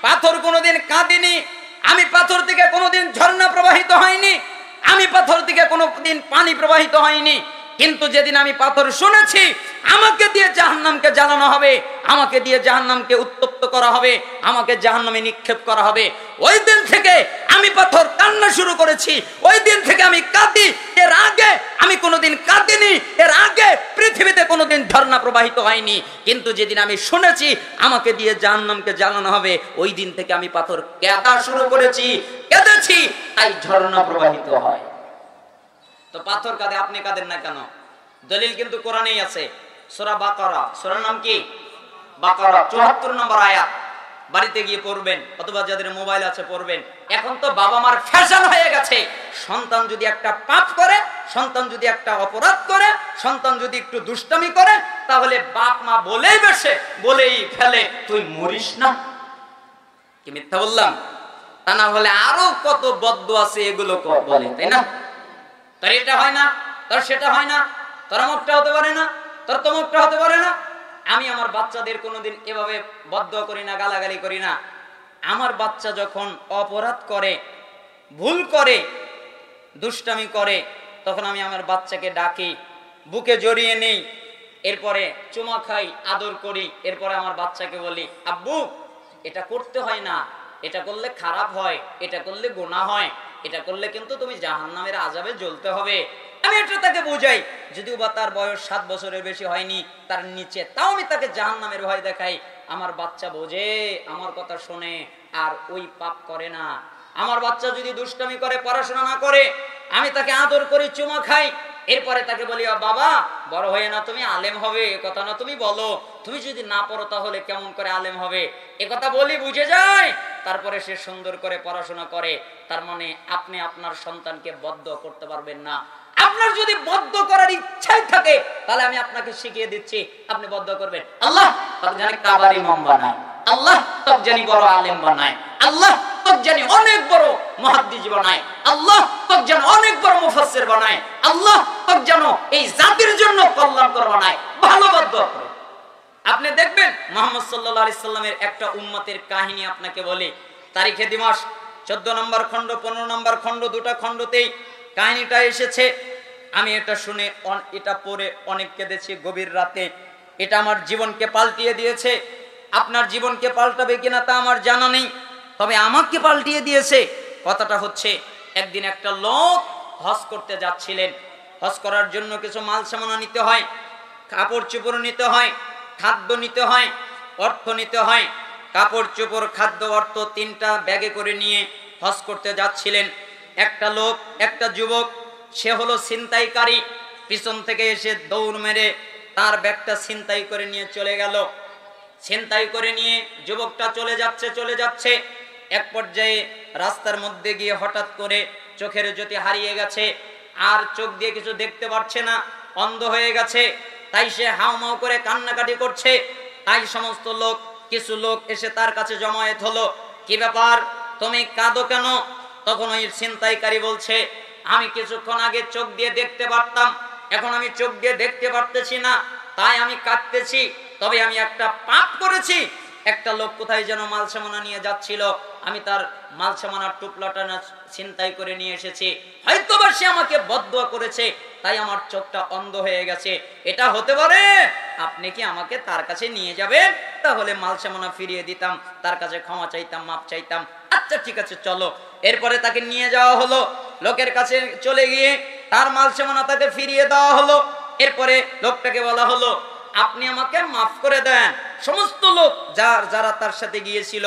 পাথর কোনোদিন কাঁদিনি, আমি পাথর থেকে কোনোদিন ঝর্ণা প্রবাহিত হয়নি, আমি পাথর থেকে কোনোদিন পানি প্রবাহিত হয়নি। কিন্তু যেদিন আমি পাথর শুনেছি আমাকে দিয়ে জাহান্নামকে জ্বালানো হবে, আমাকে দিয়ে জাহান্নামকে উত্তপ্ত করা হবে, আমাকে জাহান্নামে নিক্ষেপ করা হবে, ওই দিন থেকে আমি পাথর কান্না শুরু করেছি। ওই দিন থেকে আমি কাঁদি। এর আগে আমি কোনোদিন কাঁদিনি, এর আগে পৃথিবীতে কোনোদিন ঝর্ণা প্রবাহিত হয়নি। কিন্তু যেদিন আমি শুনেছি আমাকে দিয়ে জাহান্নামকে জ্বালানো হবে, ওই দিন থেকে আমি পাথর কাঁদা শুরু করেছি, কেঁদেছি, তাই ঝর্ণা প্রবাহিত হয়। তো পাথর কাঁদে, আপনি কাঁদেন না কেন? দলিল কিন্তু কোরআনেই আছে। সূরা বাকারা, সূরার নাম কি? বাকারা, ৭৪ নম্বর আয়াত। বাড়িতে গিয়ে পড়বেন, অথবা যাদের মোবাইল আছে পড়বেন। এখন তো বাবা মার ফ্যাশন হয়ে গেছে, সন্তান যদি একটা পাপ করে, সন্তান যদি একটা অপরাধ করে, সন্তান যদি একটু দুষ্টামি করে, তাহলে বাপ মা বলেই বসে, বলেই ফেলে, তুই মরিস না। কি মিথ্যা বললাম? তা না হলে আরো কত বদ্দুয়া আছে, এগুলো বলে, তাই না? তোর এটা হয় না, তোর সেটা হয় না, তোর অমুকটা হতে পারে না, তোর তমুকটা হতে পারে না। আমি আমার বাচ্চাদের কোনোদিন এভাবে বদদুয়া করি না, গালাগালি করি না। আমার বাচ্চা যখন অপরাধ করে, ভুল করে, দুষ্টামি করে, তখন আমি আমার বাচ্চাকে ডাকি, বুকে জড়িয়ে নেই, এরপরে চুমা খাই, আদর করি। এরপরে আমার বাচ্চাকে বলি, আব্বু এটা করতে হয় না, এটা করলে খারাপ হয়, এটা করলে গুনাহ হয়, এটা করলে কিন্তু তুমি জাহান্নামের আযাবে জ্বলতে হবে। আমি এটা তাকে বোঝাই, যদিও বা তার বয়স 7 বছরের বেশি হয়নি, তার নিচে, তাও আমি তাকে জাহান্নামের ভয় দেখাই। আমার বাচ্চা বোঝে, আমার কথা শোনে, আর ওই পাপ করে না। আমার বাচ্চা যদি দুষ্টামি করে, পড়াশোনা না করে, আমি তাকে আদর করি, চুমা খাই। এরপরে তাকে বলি, বাবা বড় হয়ে না তুমি আলেম হবে, এ কথা না তুমি বলো, তুমি যদি না পড়ো তাহলে কেমন করে আলেম হবে, এ কথা বলি, বুঝে যায়। তারপরে সে সুন্দর করে পড়াশোনা করে। তার মানে আপনি আপনার সন্তানকে বদদুয়া করতে পারবেন না। আপনার যদি বদদুয়া করার ইচ্ছাই থাকে, তাহলে আমি আপনাকে শিখিয়ে দিচ্ছি, আপনি বদদুয়া করবেন, আল্লাহ তাকে জানি কাবার ইমাম বানায়, আল্লাহ তাকে জানি বড় আলেম বানায়, আল্লাহ তাকে জানি অনেক বড় মুহাদ্দিস বানায়, আল্লাহ তাকে জানি অনেক বড় মুফাসসির বানায়, আল্লাহ তাকে জানো এই জাতির জন্য কল্যাণকর বানায়। ভালো বদদুয়া করে। আপনি দেখবেন মুহাম্মদ সাল্লাল্লাহু আলাইহি সাল্লামের একটা উম্মতের কাহিনী আপনাকে বলি। তারিখে দিমাশ 14 নম্বর খণ্ড, 15 নম্বর খণ্ড, দুটা খণ্ডতেই কাহিনীটা এসেছে। আমি এটা শুনে, এটা পড়ে অনেক কেঁদেছি গভীর রাতে। এটা আমার জীবনকে পাল্টিয়ে দিয়েছে। আপনার জীবনকে পাল্টাবে কিনা তা আমার জানা নেই, তবে আমাকে পাল্টিয়ে দিয়েছে। কথাটা হচ্ছে, একদিন একটা লোক হজ করতে যাচ্ছিলেন। হজ করার জন্য কিছু মাল সামানা নিতে হয়, কাপড় চোপড় নিতে হয়, খাদ্য নিতে হয়, অর্থ নিতে হয়। কাপড় চোপড়, খাদ্য, অর্থ 3টা ব্যাগে করে নিয়ে হজ করতে যাচ্ছিলেন। একটা লোক, একটা যুবক, সে হলো ছিনতাইকারী, পিছন থেকে এসে দৌড় মেরে তার ব্যাগটা ছিনতাই করে নিয়ে চলে গেল। ছিনতাই করে নিয়ে যুবকটা চলে যাচ্ছে। এক পর্যায়ে রাস্তার মধ্যে গিয়ে হঠাৎ করে চোখের জ্যোতি হারিয়ে গেছে, আর চোখ দিয়ে কিছু দেখতে পারছে না, অন্ধ হয়ে গেছে। তাই সে হাউমাউ করে কান্নাকাটি করছে। তাই সমস্ত লোক, কিছু লোক এসে তার কাছে জমায়েত হলো। কি ব্যাপার, তুমি কাঁদো কেন? তখন ওই ছিনতাইকারী বলছে, আমি কিছুক্ষণ আগে চোখ দিয়ে দেখতে পারতাম, এখন আমি চোখ দিয়ে দেখতে পারতেছি না, তাই আমি কাঁদতেছি। তবে আমি একটা পাপ করেছি। একটা লোক কোথায় যেন মাল সামানা নিয়ে যাচ্ছিল, আমি তার মাল সামানার টুকলাটা ছিনতাই করে নিয়ে এসেছি। হয়তোবা সে আমাকে বদদুয়া করেছে, তাই আমার চোখটা অন্ধ হয়ে গেছে। এটা হতে পারে। আপনি কি আমাকে তার কাছে নিয়ে যাবেন? তাহলে মাল সামানা ফিরিয়ে দিতাম, তার কাছে ক্ষমা চাইতাম, মাপ চাইতাম। আচ্ছা ঠিক আছে, চলো। এরপরে তাকে নিয়ে যাওয়া হলো লোকের কাছে। চলে গিয়ে তার মাল সামানা তাকে ফিরিয়ে দেওয়া হলো। এরপরে লোকটাকে বলা হলো, আপনি আমাকে মাফ করে দেন। সমস্ত লোক যারা তার সাথে গিয়েছিল,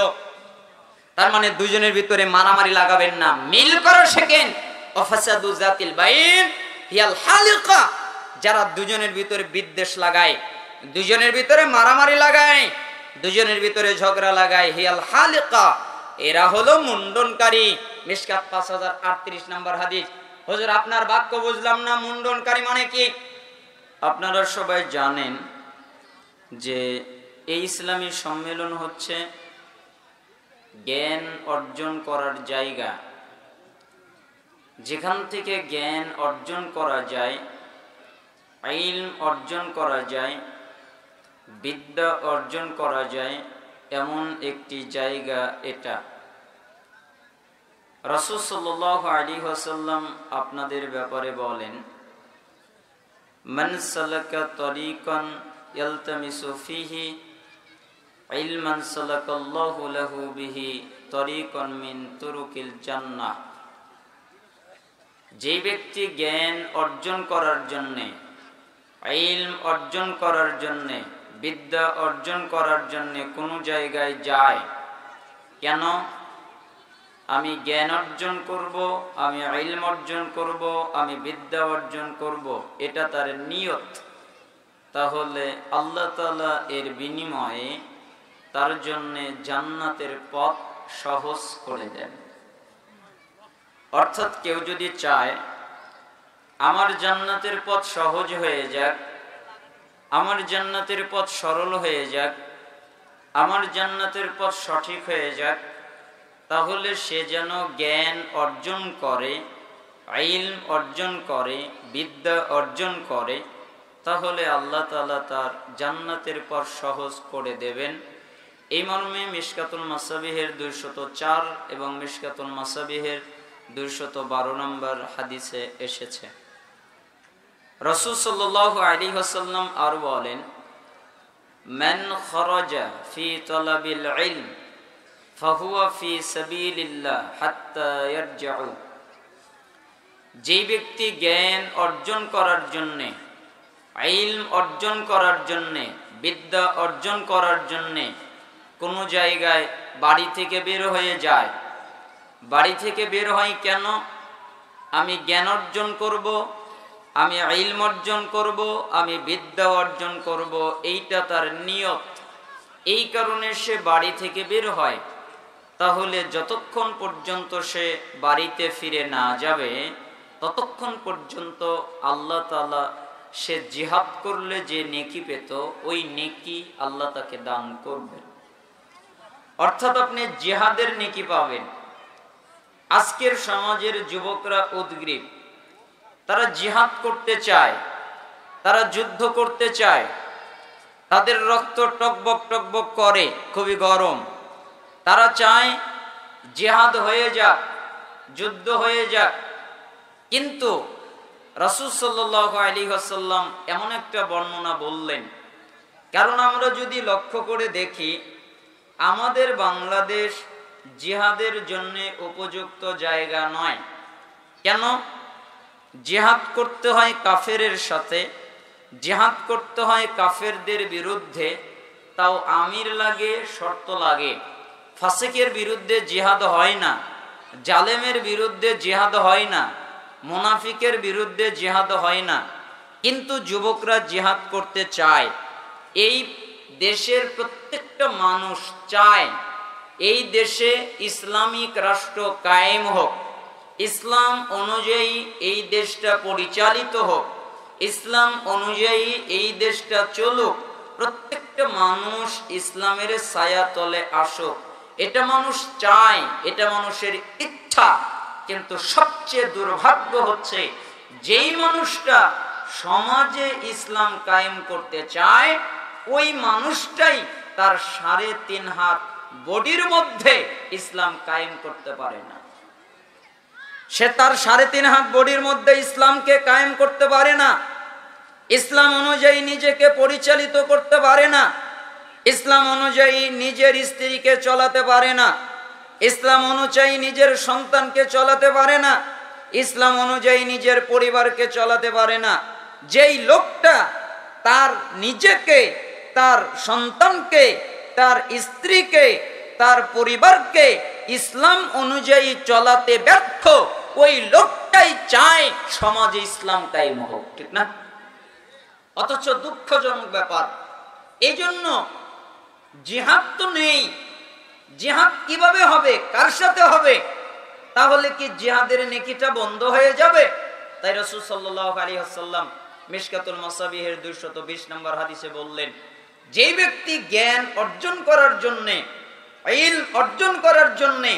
তার মানে দুজনের ভিতরে মারামারি লাগাবেন না, মিল করা শেখেন। ওয়াফাসাদু যাতিল বাইন হিয়াল হালিকা। যারা দুজনের ভিতরে বিদ্বেষ লাগায়, দুজনের ভিতরে মারামারি লাগায়, দুজনের ভিতরে ঝগড়া লাগায়, হিয়াল হালিকা, এরা হলো মুন্ডনকারী। মিশকাত 5038 নম্বর হাদিস। হুজুর আপনার বাক্য বুঝলাম না, মুন্ডনকারী মানে কি? আপনারা সবাই জানেন যে এই ইসলামী সম্মেলন হচ্ছে জ্ঞান অর্জন করার জায়গা। যেখান থেকে জ্ঞান অর্জন করা যায়, ইলম অর্জন করা যায়, বিদ্যা অর্জন করা যায়, এমন একটি জায়গা এটা। রাসূল সাল্লাল্লাহু আলাইহি ওয়াসাল্লাম আপনাদের ব্যাপারে বলেন, মান সালাকা তরিকান ইয়ালতামিসু ফিহি ইলমান সালাকাল্লাহু লাহু বিহি তরিকান মিন তুরুকিল জান্নাহ। যে ব্যক্তি জ্ঞান অর্জন করার জন্যে, ইলম অর্জন করার জন্যে, বিদ্যা অর্জন করার জন্যে কোনো জায়গায় যায়, কেন? আমি জ্ঞান অর্জন করব, আমি ইলম অর্জন করব, আমি বিদ্যা অর্জন করব, এটা তার নিয়ত। তাহলে আল্লাহ তাআলা এর বিনিময়ে তার জন্যে জান্নাতের পথ সহজ করে দেন। অর্থাৎ কেউ যদি চায় আমার জান্নাতের পথ সহজ হয়ে যাক, আমার জান্নাতের পথ সরল হয়ে যাক, আমার জান্নাতের পথ সঠিক হয়ে যাক, তাহলে সে যেন জ্ঞান অর্জন করে, ইলম অর্জন করে, বিদ্যা অর্জন করে, তাহলে আল্লাহ তাআলা তার জান্নাতের পথ সহজ করে দেবেন। এই মর্মে মিশকাতুল মাসাবিহের 204 এবং মিশকাতুল মাসাবিহের 212 নম্বর হাদিসে এসেছে। রাসূল সাল্লাল্লাহু আলাইহি ওয়াসাল্লাম আর বলেন, মান খরাজা ফি তালাবিল ইলম ফাহুয়া ফি সাবিলিল্লাহ হাত্তা ইয়ারজিউ। যে ব্যক্তি জ্ঞান অর্জন করার জন্যে, ইলম অর্জন করার জন্যে, বিদ্যা অর্জন করার জন্যে কোনো জায়গায় বাড়ি থেকে বের হয়ে যায়, বাড়ি থেকে বের হয় কেন? আমি জ্ঞান অর্জন করব, আমি ইলম অর্জন করব, আমি বিদ্যা অর্জন করব, এইটা তার নিয়ত। এই কারণে সে বাড়ি থেকে বের হয়। তাহলে যতক্ষণ পর্যন্ত সে বাড়িতে ফিরে না যাবে, ততক্ষণ পর্যন্ত আল্লাহ তাআলা সে জিহাদ করলে যে নেকি পেত, ওই নেকি আল্লাহ তাকে দান করবেন। অর্থাৎ আপনি জিহাদের নেকি পাবেন। আজকের সমাজের যুবকরা উদগ্রীব, তারা জিহাদ করতে চায়, তারা যুদ্ধ করতে চায়, তাদের রক্ত টকবক টকবক করে, খুবই গরম। তারা চায় জিহাদ হয়ে যাক, যুদ্ধ হয়ে যাক। কিন্তু রাসূল সাল্লাল্লাহু আলাইহি ওয়াসাল্লাম এমন একটা বর্ণনা বললেন, কারণ আমরা যদি লক্ষ্য করে দেখি, আমাদের বাংলাদেশ জিহাদের জন্য উপযুক্ত জায়গা নয়। কেন? জিহাদ করতে হয় কাফেরের সাথে, জিহাদ করতে হয় কাফেরদের বিরুদ্ধে, তাও আমির লাগে, শর্ত লাগে। ফাসিকের বিরুদ্ধে জিহাদ হয় না, জালেমের বিরুদ্ধে জিহাদ হয় না, মুনাফিকের বিরুদ্ধে জিহাদ হয় না। কিন্তু যুবকরা জিহাদ করতে চায়। এই দেশের প্রত্যেকটা মানুষ চায় এই দেশে ইসলামিক রাষ্ট্র কায়েম হোক, ইসলাম অনুযায়ী এই দেশটা পরিচালিত হোক, ইসলাম অনুযায়ী এই দেশটা চলুক, প্রত্যেকটা মানুষ ইসলামের ছায়া তলে আসুক, এটা মানুষ চায়, এটা মানুষের ইচ্ছা। কিন্তু সবচেয়ে দুর্ভাগ্য হচ্ছে, যেই মানুষটা সমাজে ইসলাম কায়েম করতে চায়, ওই মানুষটাই তার 3.5 হাত বডির মধ্যে ইসলাম কায়েম করতে পারে না। সে তার 3.5 হাত বডির মধ্যে ইসলামকে কায়েম করতে পারে না, ইসলাম অনুযায়ী নিজেকে পরিচালিত করতে পারে না, ইসলাম অনুযায়ী নিজের স্ত্রীকে চলাতে পারে না, ইসলাম অনুযায়ী নিজের সন্তানকে চলাতে পারে না, ইসলাম অনুযায়ী নিজের পরিবারকে চলাতে পারে না। যেই লোকটা তার নিজেকে, তার সন্তানকে, তার স্ত্রীকে, তার পরিবারকে ইসলাম অনুযায়ী চলাতে ব্যর্থ, ওই লোকটাই চায় সমাজে ইসলাম কায়েম হোক, ঠিক না? অথচ দুঃখজনক ব্যাপার, এই জন্য জিহাদ তো নেই। জিহাদ কিভাবে হবে, কার সাথে হবে? তাহলে কি জিহাদের নেকিটা বন্ধ হয়ে যাবে? তাই রাসূল সাল্লাল্লাহু আলাইহি ওয়াসাল্লাম মিশকাতুল মাসাবিহের 220 নম্বর হাদিসে বললেন, যে ব্যক্তি জ্ঞান অর্জন করার জন্যে, ইলম অর্জন করার জন্যে,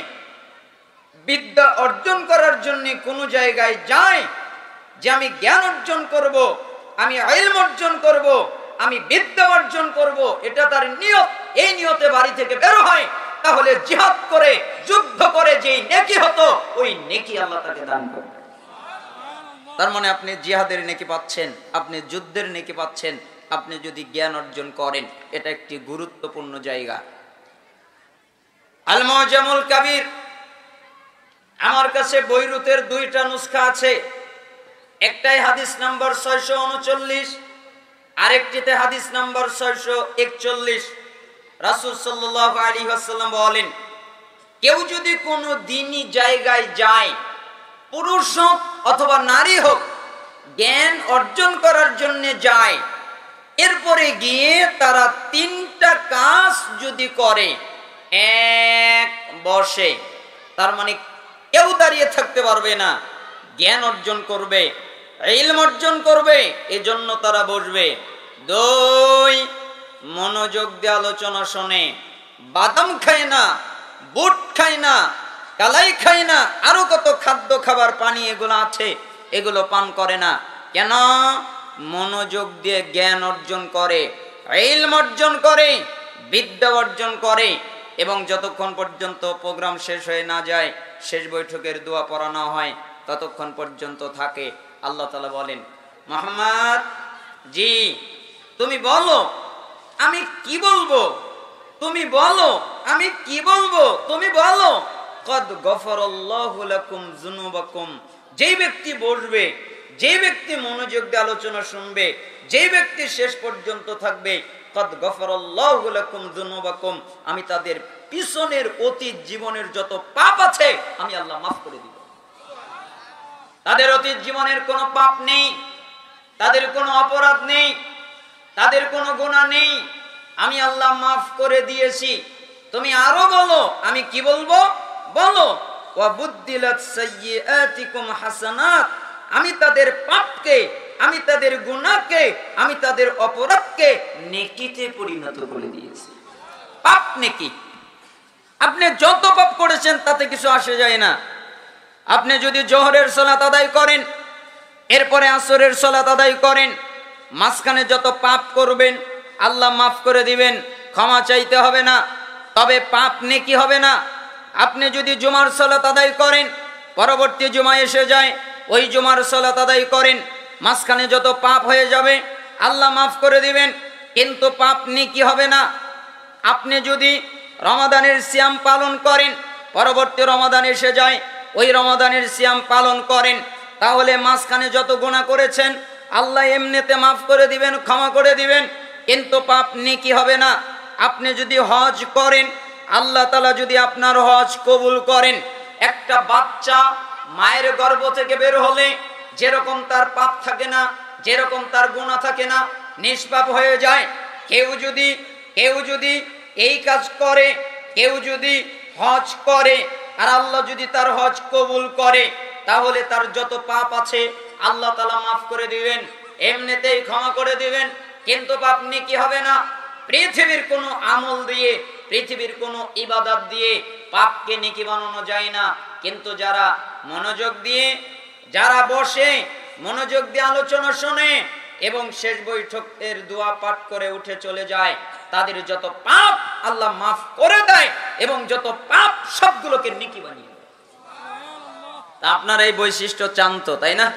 বিদ্যা অর্জন করার জন্যে কোনো জায়গায় যায়, যে আমি জ্ঞান অর্জন করব, আমি ইলম অর্জন করব, আমি বিদ্যা অর্জন করব, এটা তার নিয়ত। এই নিয়তে বাড়ি থেকে বের হয়, তাহলে জিহাদ করে যুদ্ধ করে যেই নেকি হতো ওই নেকি আল্লাহ তাকে দান করবে। তার মানে আপনি জিহাদের নেকি পাচ্ছেন, আপনি যুদ্ধের নেকি পাচ্ছেন, আপনি যদি জ্ঞান অর্জন করেন। এটা একটি গুরুত্বপূর্ণ জায়গা। আল মুআজামুল কাবীর, আমার কাছে বৈরুতের 2টা নুসখা আছে। একটাই হাদিস নাম্বার 639, আরেকটিতে হাদিস নাম্বার 641। রাসূল সাল্লাল্লাহু আলাইহি ওয়াসাল্লাম বলেন, কেউ যদি কোনো দ্বীনি জায়গায় যায়, পুরুষ হোক অথবা নারী হোক, জ্ঞান অর্জন করার জন্য যায়, এরপরে গিয়ে তারা 3টা কাজ যদি করে, এক বসে, তার মানে কেউ দাঁড়িয়ে থাকতে পারবে না, জ্ঞান অর্জন করবে, ইলম অর্জন করবে, এজন্য তারা বসবে। 2, মনোযোগ দিয়ে আলোচনা শোনে, বাদাম খায় না, বুট খায় না, কালাই খায় না, আরো কত খাদ্য খাবার পানি এগুলো আছে, এগুলো পান করে না। কেন? মনোযোগ দিয়ে জ্ঞান অর্জন করে, ইলম অর্জন করে, বিদ্যা অর্জন করে, এবং যতক্ষণ পর্যন্ত প্রোগ্রাম শেষ হয়ে না যায়, শেষ বৈঠকের দোয়া পড়ানো হয়, ততক্ষণ পর্যন্ত থাকে। আল্লাহ তাআলা বলেন, মুহাম্মদ জি তুমি বলো আমি কি বলবো, তুমি বলো আমি কি বলবো, তুমি বলো। কদ গফরাল্লাহু লাকুম যুনুবাকুম, যেই ব্যক্তি বসবে, যেই ব্যক্তি মনোযোগ দিয়ে আলোচনা শুনবে, যেই ব্যক্তি শেষ পর্যন্ত থাকবে, কদ গফরাল্লাহু লাকুম যুনুবাকুম, আমি তাদের পিছনের অতীত জীবনের যত পাপ আছে আমি আল্লাহ মাফ করে দিব। তাদের অতীত জীবনের কোনো পাপ নেই, তাদের কোনো অপরাধ নেই, তাদের কোনো গুনাহ নেই, আমি আল্লাহ মাফ করে দিয়েছি। তুমি আরো বলো আমি কি বলবো, বলো ওয়া বুদ্দিলাত সাইয়্যাতিকুম হাসানাত, আমি তাদের পাপকে, আমি তাদের গুনাহকে, আমি তাদের অপরাধকে নেকিতে পরিণত করে দিয়েছি। পাপ নেকি, আপনি যত পাপ করেছেন তাতে কিছু আসে যায় না। আপনি যদি জোহরের সালাত আদায় করেন, এরপরে আসরের সালাত আদায় করেন, মাঝখানে যত পাপ করবেন আল্লাহ মাফ করে দিবেন, ক্ষমা চাইতে হবে না, তবে পাপ নেকি হবে না। আপনি যদি জুমার সালাত আদায় করেন, পরবর্তী জুমা এসে যায়, ওই জুমার সালাত আদায় করেন, মাঝখানে যত পাপ হয়ে যাবে আল্লাহ মাফ করে দিবেন, কিন্তু পাপ নেকি হবে না। আপনি যদি রমাদানের সিয়াম পালন করেন, পরবর্তী রমাদান এসে যায়, ওই রমাদানের সিয়াম পালন করেন, তাহলে মাঝখানে যত গুনাহ করেছেন আল্লাহ এমনিতে মাফ করে দিবেন, ক্ষমা করে দিবেন, কিন্তু পাপ নেকি হবে না। আপনি যদি হজ করেন, আল্লাহ তাআলা যদি আপনার হজ কবুল করেন, একটা বাচ্চা মায়ের গর্ভ থেকে বের হলে যেরকম তার পাপ থাকে না, যেরকম তার গুনাহ থাকে না, নিষ্পাপ হয়ে যায়। কেউ যদি এই কাজ করে, কেউ যদি হজ করে, আর আল্লাহ যদি তার হজ কবুল করে, তাহলে তার যত পাপ আছে আল্লাহ তাআলা মাফ করে দিবেন, এমনিতেই ক্ষমা করে দিবেন, কিন্তু পাপ নেকি হবে না। পৃথিবীর কোনো আমল দিয়ে, পৃথিবীর কোনো ইবাদত দিয়ে পাপকে নেকি বানানো যায় না। কিন্তু যারা মনোযোগ দিয়ে, যারা বসে মনোযোগ দিয়ে আলোচনা শোনে এবং শেষ বৈঠকের দোয়া পাঠ করে উঠে চলে যায়, তাদের যত পাপ আল্লাহ মাফ করে দেয় এবং যত পাপ সবগুলোকে নেকি বানিয়ে দেয়। আপনার এই বৈশিষ্ট্য চান তো, তাই না?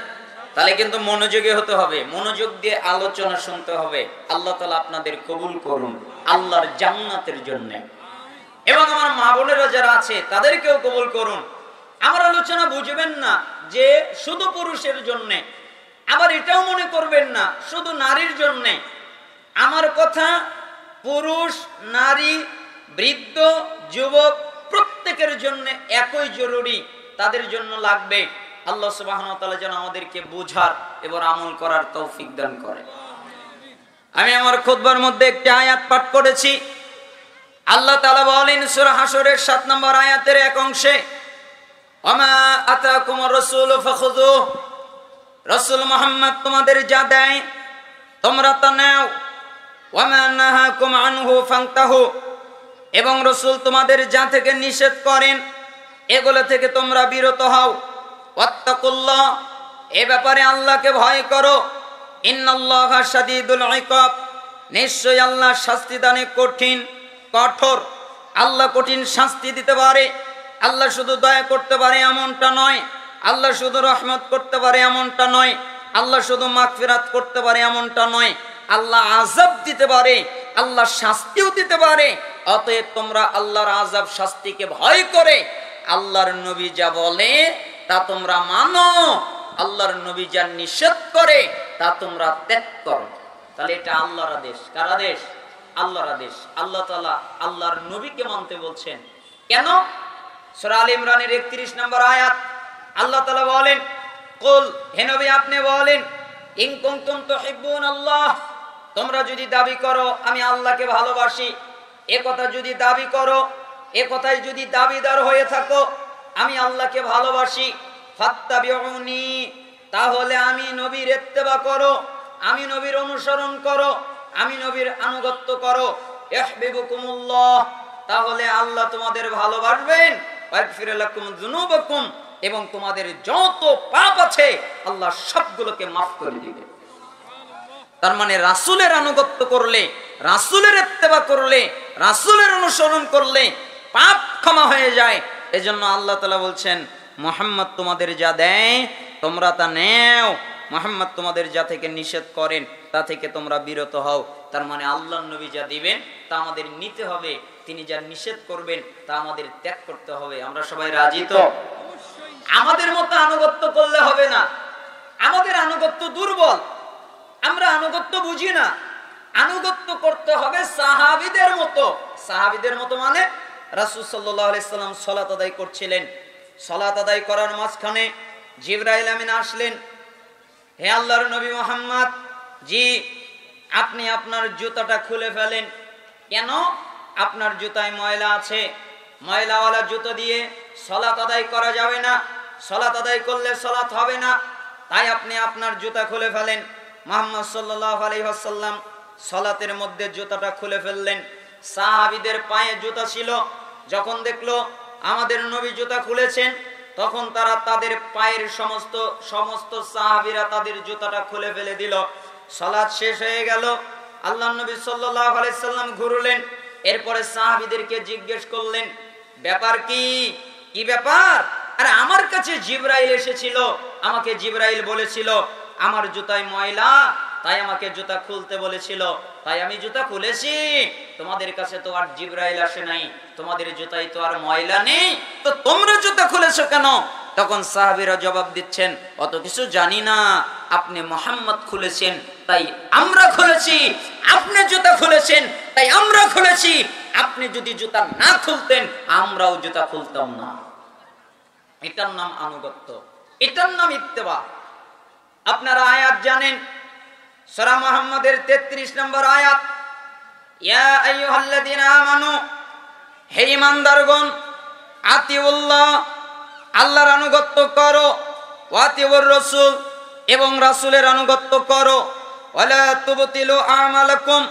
তাহলে কিন্তু মনোযোগী হতে হবে, মনোযোগ দিয়ে আলোচনা শুনতে হবে। আল্লাহ তাআলা আপনাদের কবুল করুন আল্লাহর জান্নাতের জন্য, এবং আমার মা বোনেরা যারা আছে তাদেরকেও কবুল করুন। আমার আলোচনা বুঝবেন না যে শুধু পুরুষের জন্য, আবার এটাও মনে করবেন না শুধু নারীর জন্য। আমার কথা পুরুষ, নারী, বৃদ্ধ, যুবক প্রত্যেকের জন্য একই জরুরি, তাদের জন্য লাগবে। আল্লাহ সুবহানাহু ওয়া তাআলা যেন আমাদেরকে বুঝার এবং আমল করার তৌফিক দান করে। আমি আমার খুতবার মধ্যে একটি আয়াত পাঠ করেছি। আল্লাহ তাআলা বলেন সূরা হাশরের 7 নম্বর আয়াতের এক অংশে, ওমা আতাকুমুর রাসূলু ফাখুযুহু, রাসূল মুহাম্মদ তোমাদের যা দেয় তোমরা তা নাও, ওমা নাহাকুম আনহু ফান্তাহু, এবং রাসূল তোমাদের যা থেকে নিষেধ করেন এগুলো থেকে তোমরা বিরত হও। ওয়াত্তাকুল্লাহ, এই ব্যাপারে আল্লাহকে ভয় করো। ইন্নাল্লাহা শাদীদুল ইকাব, নিশ্চয়ই আল্লাহ শাস্তি দানে কঠিন। কঠোর, আল্লাহ কঠিন শাস্তি দিতে পারে। আল্লাহ শুধু দয়া করতে পারে এমনটা নয়, আল্লাহ শুধু রহমত করতে পারে এমনটা নয়, আল্লাহ শুধু মাগফিরাত করতে পারে এমনটা নয়, আল্লাহ আযাব দিতে পারে, আল্লাহ শাস্তিও দিতে পারে। অতএব তোমরা আল্লাহর আযাব শাস্তিকে ভয় করে আল্লাহর নবী যা বলে তা তোমরা মানো, আল্লাহর নবী যা নিষেধ করে তা তোমরা ত্যাগ করো। তাহলে এটা আল্লাহর আদেশ। কার আদেশ? আল্লাহর আদেশ। আল্লাহ তাআলা আল্লাহর নবীকে মানতে বলছেন। কেন? সূরা আলে ইমরানের 31 নম্বর আয়াত আল্লাহ তাআলা বলেন, কুল, হে নবী আপনি বলেন, ইন কুনতুম তুহিব্বুনাল্লাহ, তোমরা যদি দাবি করো আমি আল্লাহকে ভালোবাসি, এ কথা যদি দাবি করো, এ কথাই যদি দাবিদার হয়ে থাকো আমি আল্লাহকে ভালোবাসি, ফাত্তাবিউনি, তাহলে আমি নবীর ইত্তেবা করো, আমি নবীর অনুসরণ করো, আমি নবীর আনুগত্য করো, ইহবিবুকুমুল্লাহ, তাহলে আল্লাহ তোমাদের ভালোবাসবেন, ওয়াগফির লাকুম যুনুবাকুম, এবং তোমাদের যত পাপ আছে আল্লাহ সবগুলোকে মাফ করে দিবেন। তার মানে রাসূলের আনুগত্য করলে, রাসূলের ইত্তেবা করলে, রাসূলের অনুসরণ করলে পাপ ক্ষমা হয়ে যায়। এজন্য আল্লাহ তাআলা বলছেন, মুহাম্মদ তোমাদের যা দেয় তোমরা তা নেও, মুহাম্মদ তোমাদের যা থেকে নিষেধ করেন তা থেকে তোমরা বিরত হও। তার মানে আল্লাহর নবী যা দিবেন তা আমাদের নিতে হবে, তিনি যা নিষেধ করবেন তা আমাদের ত্যাগ করতে হবে। আমরা সবাই রাজি তো? আমাদের মতো আনুগত্য করলে হবে না, আমাদের আনুগত্য দুর্বল, আমরা আনুগত্য বুঝি না। আনুগত্য করতে হবে সাহাবীদের মতো। সাহাবীদের মতো মানে রাসূল সাল্লাল্লাহু আলাইহি সাল্লাম সালাত আদায় করছিলেন, সালাত আদায় করার মাঝখানে জিবরাইল আমিন আসলেন, হে আল্লাহর নবী মুহাম্মদ, জি আপনি আপনার জুতাটা খুলে ফেলেন। কেন? আপনার জুতায় ময়লা আছে, ময়লাওয়ালা জুতো দিয়ে সালাত আদায় করা যাবে না, সালাত আদায় করলে সালাত হবে না, তাই আপনি আপনার জুতা খুলে ফেলেন। মুহাম্মদ সাল্লাল্লাহু আলাইহি ওয়াসাল্লাম সালাতের মধ্যে জুতাটা খুলে ফেললেন। সাহাবীদের পায়ে জুতা ছিল, যখন দেখলো আমাদের নবী জুতা খুলেছেন তখন তারা তাদের পায়ের সমস্ত সাহাবীরা তাদের জুতাটা খুলে ফেলে দিল। সালাত শেষ হয়ে গেল, আল্লাহর নবী সাল্লাল্লাহু আলাইহি সাল্লাম ঘুরলেন, এরপরে সাহাবীদেরকে জিজ্ঞেস করলেন, ব্যাপার কি? কি ব্যাপার? আরে আমার কাছে জিবরাইল এসেছিল, আমাকে জিবরাইল বলেছিল আমার জুতায় ময়লা, তাই আমাকে জুতা খুলতে বলেছিল, তাই আমি জুতা খুলেছি। তোমাদের কাছে তো আর জিবরাইল আসে নাই, তোমাদের জুতায় তো আর ময়লা নেই, তো তোমরা জুতা খুলেছো কেন? তখন সাহাবীরা জবাব দিচ্ছেন, অত কিছু জানি না, আপনি মুহাম্মদ খুলেছেন তাই আমরা খুলেছি, আপনি জুতা খুলেছেন তাই আমরা খুলেছি, আপনি যদি জুতা না খুলতেন আমরাও জুতা খুলতাম না। এটার নাম আনুগত্য, এটার নাম ইত্তেবা। আপনারা আয়াত জানেন, সূরা মুহাম্মাদের 33 নম্বর আয়াত, ইয়া আইয়ুহাল্লাযীনা আমানু, হে ঈমানদারগণ, আতিউল্লাহ, আল্লাহর আনুগত্য করো, ওয়া আতিউর রাসূল, এবং রাসূলের আনুগত্য করো, ওয়ালা তুবতিলু আমালাকুম,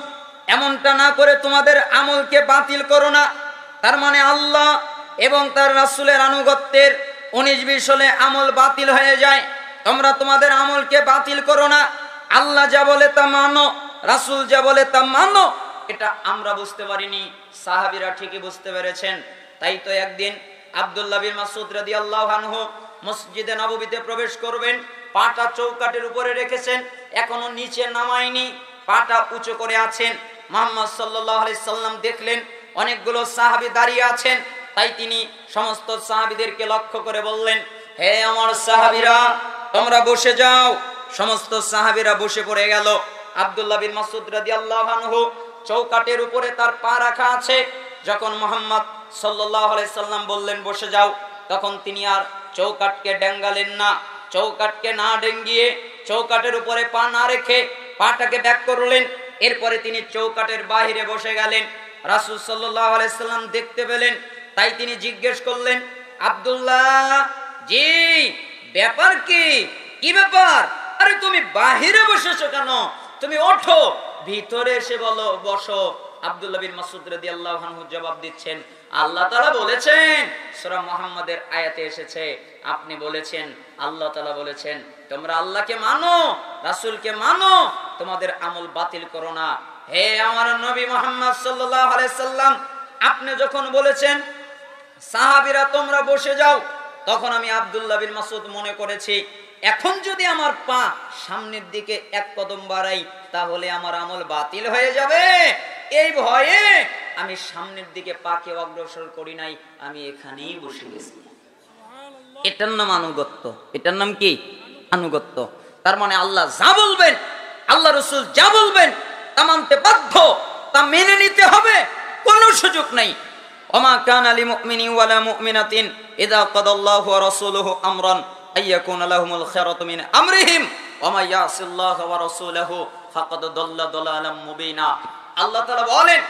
এমনটা না করে তোমাদের আমলকে বাতিল করো না। তার মানে আল্লাহ এবং তার রাসূলের আনুগত্যের 19-20 হলে আমল বাতিল হয়ে যায়। তোমরা তোমাদের আমলকে বাতিল করো না, আল্লাহ যা বলে তা মানো, রাসূল যা বলে তা মানো। এটা আমরা বুঝতে পারিনি, সাহাবীরা ঠিকই বুঝতে পেরেছেন। তাই তো একদিন আব্দুল্লাহ বিন মাসউদ রাদিয়াল্লাহু আনহু মসজিদে নববীতে প্রবেশ করবেন, পাটা চৌকাঠের উপরে রেখেছেন, এখনো নিচে নামায়নি, পাটা উঁচু করে আছেন। মুহাম্মদ সাল্লাল্লাহু আলাইহি সাল্লাম দেখলেন অনেকগুলো সাহাবী দাঁড়িয়ে আছেন, তাই তিনি সমস্ত সাহাবীদেরকে লক্ষ্য করে বললেন, হে আমার সাহাবীরা, তোমরা বসে যাও। সমস্ত সাহাবীরা বসে পড়ে গেল। আব্দুল্লাহ বিন মাসউদ রাদিয়াল্লাহু আনহু চৌকাঠের উপরে তার পা রাখা আছে। যখন মুহাম্মদ সাল্লাল্লাহু আলাইহি সাল্লাম বললেন বসে যাও, তখন তিনি আর চৌকাঠকে ডেঙ্গালেন না। চৌকাঠকে না ডেঙ্গিয়ে, চৌকাঠের উপরে পা না রেখে পাটাকে ব্যাক করলেন। এরপরে তিনি চৌকাঠের বাহিরে বসে গেলেন। রাসূল সাল্লাল্লাহু আলাইহি সাল্লাম দেখতে পেলেন, তাই তিনি জিজ্ঞেস করলেন, আব্দুল্লাহ, জি ব্যাপার কি? কি ব্যাপার? আরে তুমি বাহিরে বসেছো কেন? তুমি ওঠো, ভিতরে এসে বলো বসো। আব্দুল্লাহ বিন মাসউদ রাদিয়াল্লাহু আনহু জবাব দিচ্ছেন, আল্লাহ তাআলা বলেছেন, সূরা মুহাম্মাদের আয়াতে এসেছে, আপনি বলেছেন, আল্লাহ তাআলা বলেছেন, তোমরা আল্লাহকে মানো, রাসূলকে মানো, তোমাদের আমল বাতিল করো না। হে আমার নবী মুহাম্মদ সাল্লাল্লাহু আলাইহি সাল্লাম, আপনি যখন বলেছেন সাহাবীরা তোমরা বসে যাও, তখন আমি আব্দুল্লাহ বিন মাসউদ মনে করেছি এখন যদি আমার পা সামনের দিকে এক কদম বাড়াই তাহলে আমার আমল বাতিল হয়ে যাবে। এই ভয়ে আমি সামনের দিকে পাকে অগ্রসর করি নাই, আমি এখানেই বসে গেছি। এটার নাম আনুগত্য। এটার নাম কি? আনুগত্য। তার মানে আল্লাহ যা বলবেন, আল্লাহ রাসূল যা বলবেন তা মানতে বাধ্য, তা মেনে নিতে হবে, কোনো সুযোগ নাই। ওমা কানা লিমুমিনিন ওয়ালা মুমিনাতিন ইযা কাদাল্লাহু ওয়া রাসূলুহু আমরান আইয়াকুনা লাহুমুল খায়রাতু মিন আমরিহিম ওয়া মা ইয়াসিল্লাহু ওয়া রাসূলুহু ফাকাদ দাল্লা দালালাম মুবিনা। আল্লাহ তাআলা বলেন,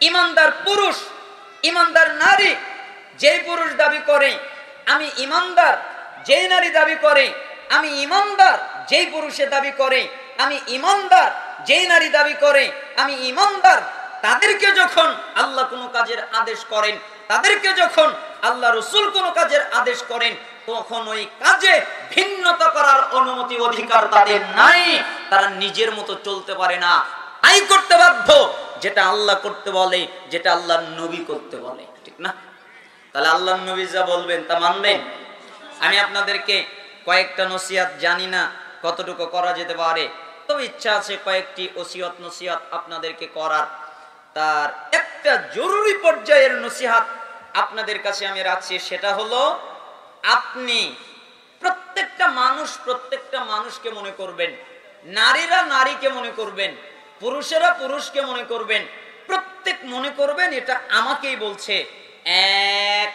ঈমানদার পুরুষ, ঈমানদার নারী, যেই পুরুষ দাবি করে আমি ঈমানদার, যেই নারী দাবি করে আমি ঈমানদার, যেই পুরুষে দাবি করে আমি ঈমানদার, যেই নারী দাবি করে আমি ঈমানদার, তাদেরকে যখন আল্লাহ কোনো কাজের আদেশ করেন, তাদেরকে যখন আল্লাহ রাসূল কোনো কাজের আদেশ করেন, তখন ওই কাজে ভিন্নতা করার অনুমতি অধিকার তাদের নাই। তারা নিজের মতো চলতে পারে না, তাই করতে বাধ্য যেটা আল্লাহ করতে বলে, যেটা আল্লাহর নবী করতে বলে, ঠিক না? তাহলে আল্লাহর নবী যা বলবেন তা মানবেন। আমি আপনাদেরকে কয়েকটা নসিহত, জানি না কতটুকু করা যেতে পারে, তবে ইচ্ছা আছে কয়েকটি ওসিয়ত নসিহত আপনাদেরকে করার। তার একটা জরুরি পর্যায়ের নসিহত আপনাদের কাছে আমি রাখছি, সেটা হলো আপনি প্রত্যেকটা মানুষকে মনে করবেন, নারীরা নারীকে মনে করবেন, পুরুষেরা পুরুষকে মনে করবেন, প্রত্যেক মনে করবেন এটা আমাকেই বলছে। এক,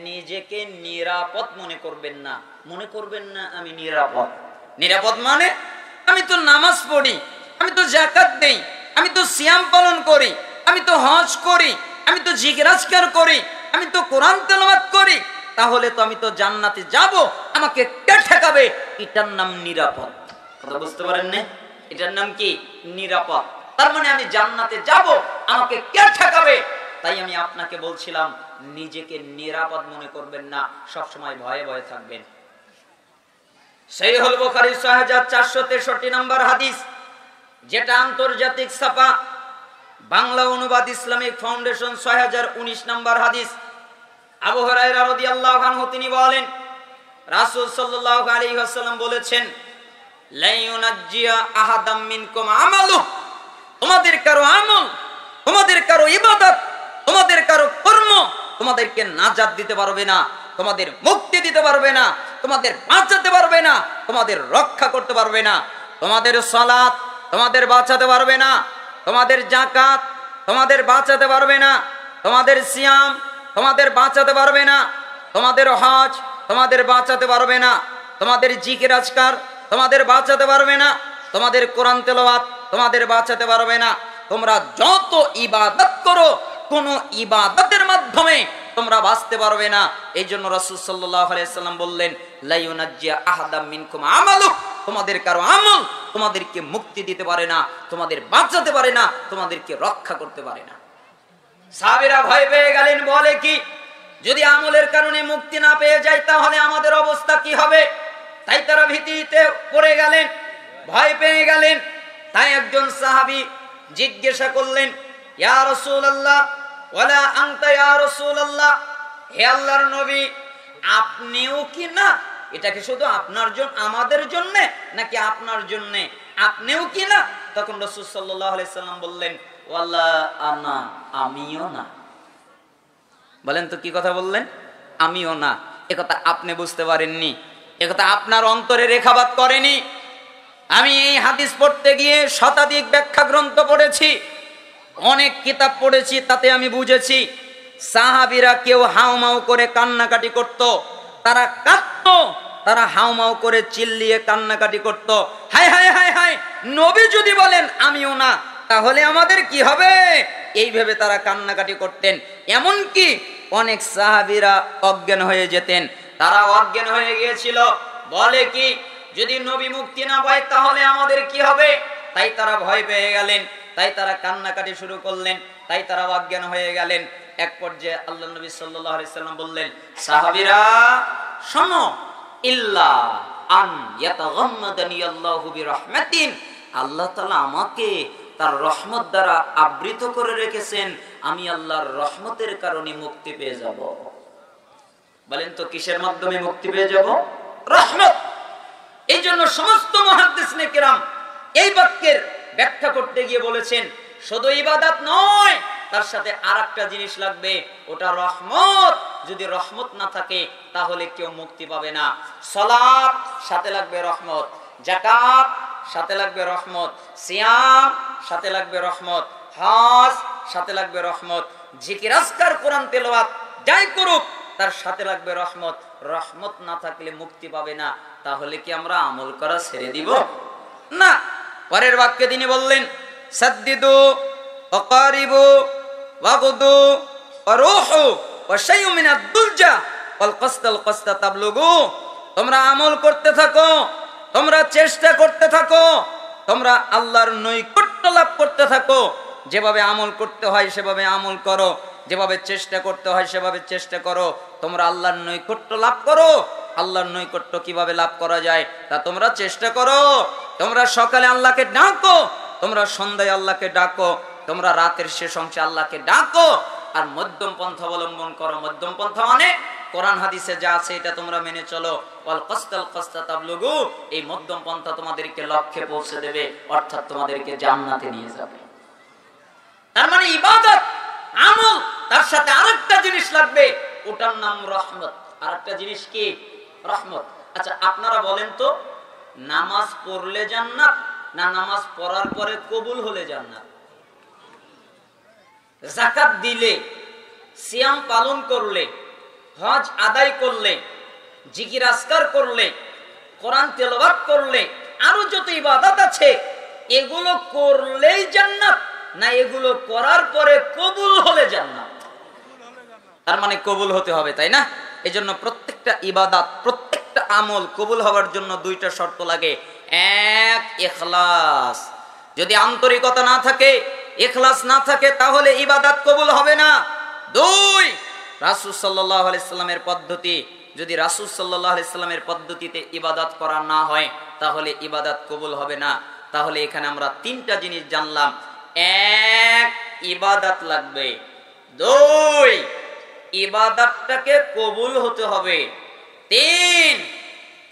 নিজেকে নিরাপদ মনে করবেন না, মনে করবেন না আমি নিরাপদ। নিরাপদ মানে আমি তো নামাজ পড়ি, আমি তো যাকাত দেই, আমি তো সিয়াম পালন করি, আমি তো হজ করি, আমি তো জিকির আজকার করি, আমি তো কোরআন তেলাওয়াত করি, তাহলে তো আমি তো জান্নাতে যাব, আমাকে কে ঠেকাবে? এটার নাম নিরাপদ। কথা বুঝতে পারেন না? এটার নাম কি? নিরাপদ। তার মানে আমি জান্নাতে যাব, আমাকে কে ঠেকাবে? তাই আমি আপনাকে বলছিলাম নিজেকে নিরাপদ মনে করবেন না, সব সময় ভয়ে ভয়ে থাকবেন। সহিহুল বুখারী 6463 নম্বর হাদিস, যেটা আন্তর্জাতিক ছাপা, বাংলা অনুবাদ ইসলামিক ফাউন্ডেশন 6019 নম্বর হাদিস। আবু হুরায়রা রাদিয়াল্লাহু আনহু তিনি বলেন, রাসূল সাল্লাল্লাহু আলাইহি ওয়াসাল্লাম বলেছেন, লা ইউনাজ্জিয়া আহাদাম মিনকুম আমালু, তোমাদের কারো আমল, তোমাদের কারো ইবাদত, তোমাদের কারো কর্ম তোমাদেরকে নাজাত দিতে পারবে না, তোমাদের মুক্তি দিতে পারবে না, তোমাদের বাঁচাতে পারবে না, তোমাদের রক্ষা করতে পারবে না। তোমাদের সালাত তোমাদের বাঁচাতে পারবে না, তোমাদের যাকাত তোমাদের বাঁচাতে পারবে না, তোমাদের সিয়াম তোমাদের বাঁচাতে পারবে না, তোমাদের হজ তোমাদের বাঁচাতে পারবে না, তোমাদের জিকির আজকার তোমাদের বাঁচাতে পারবে না, তোমাদের কোরআন তেলাওয়াত তোমাদের বাঁচাতে পারবে না। তোমরা যত ইবাদত করো, কোন ইবাদতের মাধ্যমে তোমরা বাঁচতে পারবে না। এই জন্য রাসূল সাল্লাল্লাহু আলাইহি সাল্লাম বললেন, লা ইউনাজ্জিয়া আহাদাম মিনকুম আমালু, তোমাদের কারো আমল তোমাদেরকে মুক্তি দিতে পারে না, তোমাদের বাঁচাতে পারে না, তোমাদেরকে রক্ষা করতে পারে না। সাহাবীরা ভয় পেয়ে গেলেন, বলে কি যদি আমলের কারণে মুক্তি না পেয়ে যায় তাহলে আমাদের অবস্থা কি হবে? তাই তারা ভীতিতে পড়ে গেলেন, ভয় পেয়ে গেলেন। তাই একজন সাহাবী জিজ্ঞাসা করলেন, ইয়া রাসূলুল্লাহ ওয়ালা আনতা ইয়া রাসূলুল্লাহ, হে আল্লাহর নবী আপনিও কি না? এটা কি শুধু আপনার জন্য, আমাদের জন্য, নাকি আপনার জন্য? আপনিও কি না? তখন রাসূল সাল্লাল্লাহু আলাইহি সাল্লাম বললেন, ওয়ালা আনা, আমিও না। বলেন তো কি কথা বললেন? আমিও না। একথা আপনি বুঝতে পারেননি, একথা আপনার অন্তরে রেখাপাত করেনি। আমি এই হাদিস পড়তে গিয়ে শতাধিক ব্যাখ্যা গ্রন্থ পড়েছি, অনেক কিতাব পড়েছি, তাতে আমি বুঝেছি সাহাবীরা কেউ হাউমাউ করে কান্নাকাটি করত, তারা কাঁদতো, তারা হাউমাউ করে চিল্লিয়ে কান্নাকাটি করত। হায় হায় হায় হায়, নবী যদি বলেন আমিও না তাহলে আমাদের কি হবে? এই ভেবে তারা কান্নাকাটি করতেন। এমনকি অনেক সাহাবীরা অজ্ঞান হয়ে যেতেন, তারা অজ্ঞান হয়ে গিয়েছিল। বলে কি যদি নবী মুক্তি না পায় তাহলে আমাদের কি হবে? তাই তারা ভয় পেয়ে গেলেন, তাই তারা কান্নাকাটি শুরু করলেন, তাই তারা অজ্ঞান হয়ে গেলেন। এক পর্যায়ে আল্লাহ নবী সাল্লাল্লাহু আলাইহি সাল্লাম বললেন, সাহাবীরা শোনো, ইল্লা আন ইয়াতাগাম্মাদানি আল্লাহু বিরহমাতিন, আল্লাহ তাআলা আমাকে তার রহমত দ্বারা আবৃত করে রেখেছেন, আমি আল্লাহর রহমতের কারণে মুক্তি পেয়ে যাব। বলেন তো কিসের মাধ্যমে মুক্তি পেয়ে যাব? রহমত। এই জন্য সমস্ত মুহাদ্দিসিনে কেরাম এই বাক্যের ব্যাখ্যা করতে গিয়ে বলেছেন শুধু ইবাদত নয়, তার সাথে আরেকটা জিনিস লাগবে, ওটা রহমত। যদি রহমত না থাকে তাহলে কেউ মুক্তি পাবে না। সালাত সাথে লাগবে রহমত, যাকাত সাথে লাগবে রহমত, সিয়াম সাথে লাগবে রহমত, হজ সাথে লাগবে রহমত, জিকির আজকার কোরআন তেলাওয়াত যাই করুক তার সাথে লাগবে রহমত। রহমত না থাকলে মুক্তি পাবে না। তাহলে কি আমরা আমল করা ছেড়ে দিব? না। পরের বাক্যে তিনি বললেন সাদ্দিদু ওয়াকারিবু ওয়াগুদু ওয়ারুহু ওয়াশাইয়ুম মিনাদ দুলজা ওয়াল কসতাল কসতা তাবলুগু। তোমরা আমল করতে থাকো, তোমরা চেষ্টা করতে থাকো, তোমরা আল্লাহর নৈকট্য লাভ করতে থাকো। যেভাবে আমল করতে হয় সেভাবে আমল করো, যেভাবে চেষ্টা করতে হয় সেভাবে চেষ্টা করো। তোমরা আল্লাহর নৈকট্য লাভ করো। আল্লাহর নৈকট্য কিভাবে লাভ করা যায় তা তোমরা চেষ্টা করো। তোমরা সকালে আল্লাহকে ডাকো, তোমরা সন্ধ্যায় আল্লাহকে ডাকো, তোমরা রাতের শেষ অংশে আল্লাহকে ডাকো। আর মধ্যম পন্থা অবলম্বন করো। মধ্যম পন্থা মানে কোরআন হাদিসে যা আছে এটা তোমরা মেনে চলো। ওয়াল কসতাল কসতা তাবলুগু, এই মধ্যম পন্থা তোমাদেরকে লক্ষ্যে পৌঁছে দেবে, অর্থাৎ তোমাদেরকে জান্নাতে নিয়ে যাবে। তার মানে ইবাদত, আমল, তার সাথে আরেকটা জিনিস লাগবে, ওটার নাম রহমত। আরেকটা জিনিস কি? রহমত। আচ্ছা আপনারা বলেন তো, নামাজ পড়লে জান্নাত না নামাজ পড়ার পরে কবুল হলে জান্নাত? যাকাত দিলে, সিয়াম পালন করলে, হজ আদায় করলে, জিকির আজকার করলে, কোরআন তেলাওয়াত করলে, আরো যত ইবাদত আছে এগুলো করলেই জান্নাত না এগুলো করার পরে কবুল হলে জান্নাত? তার মানে কবুল হতে হবে, তাই না? এজন্য প্রত্যেকটা ইবাদত, প্রত্যেকটা আমল কবুল হওয়ার জন্য দুইটা শর্ত লাগে। এক, ইখলাস। যদি আন্তরিকতা না থাকে, ইখলাস না থাকে তাহলে ইবাদত কবুল হবে না। দুই, রাসূল সাল্লাল্লাহু আলাইহি সাল্লামের পদ্ধতি। যদি রাসূল সাল্লাল্লাহু আলাইহি সাল্লামের পদ্ধতিতে ইবাদত করা না হয় তাহলে ইবাদত কবুল হবে না। তাহলে এখানে আমরা তিনটা জিনিস জানলাম। এক, ইবাদত লাগবে। দুই, ইবাদতটাকে কবুল হতে হবে। তিন,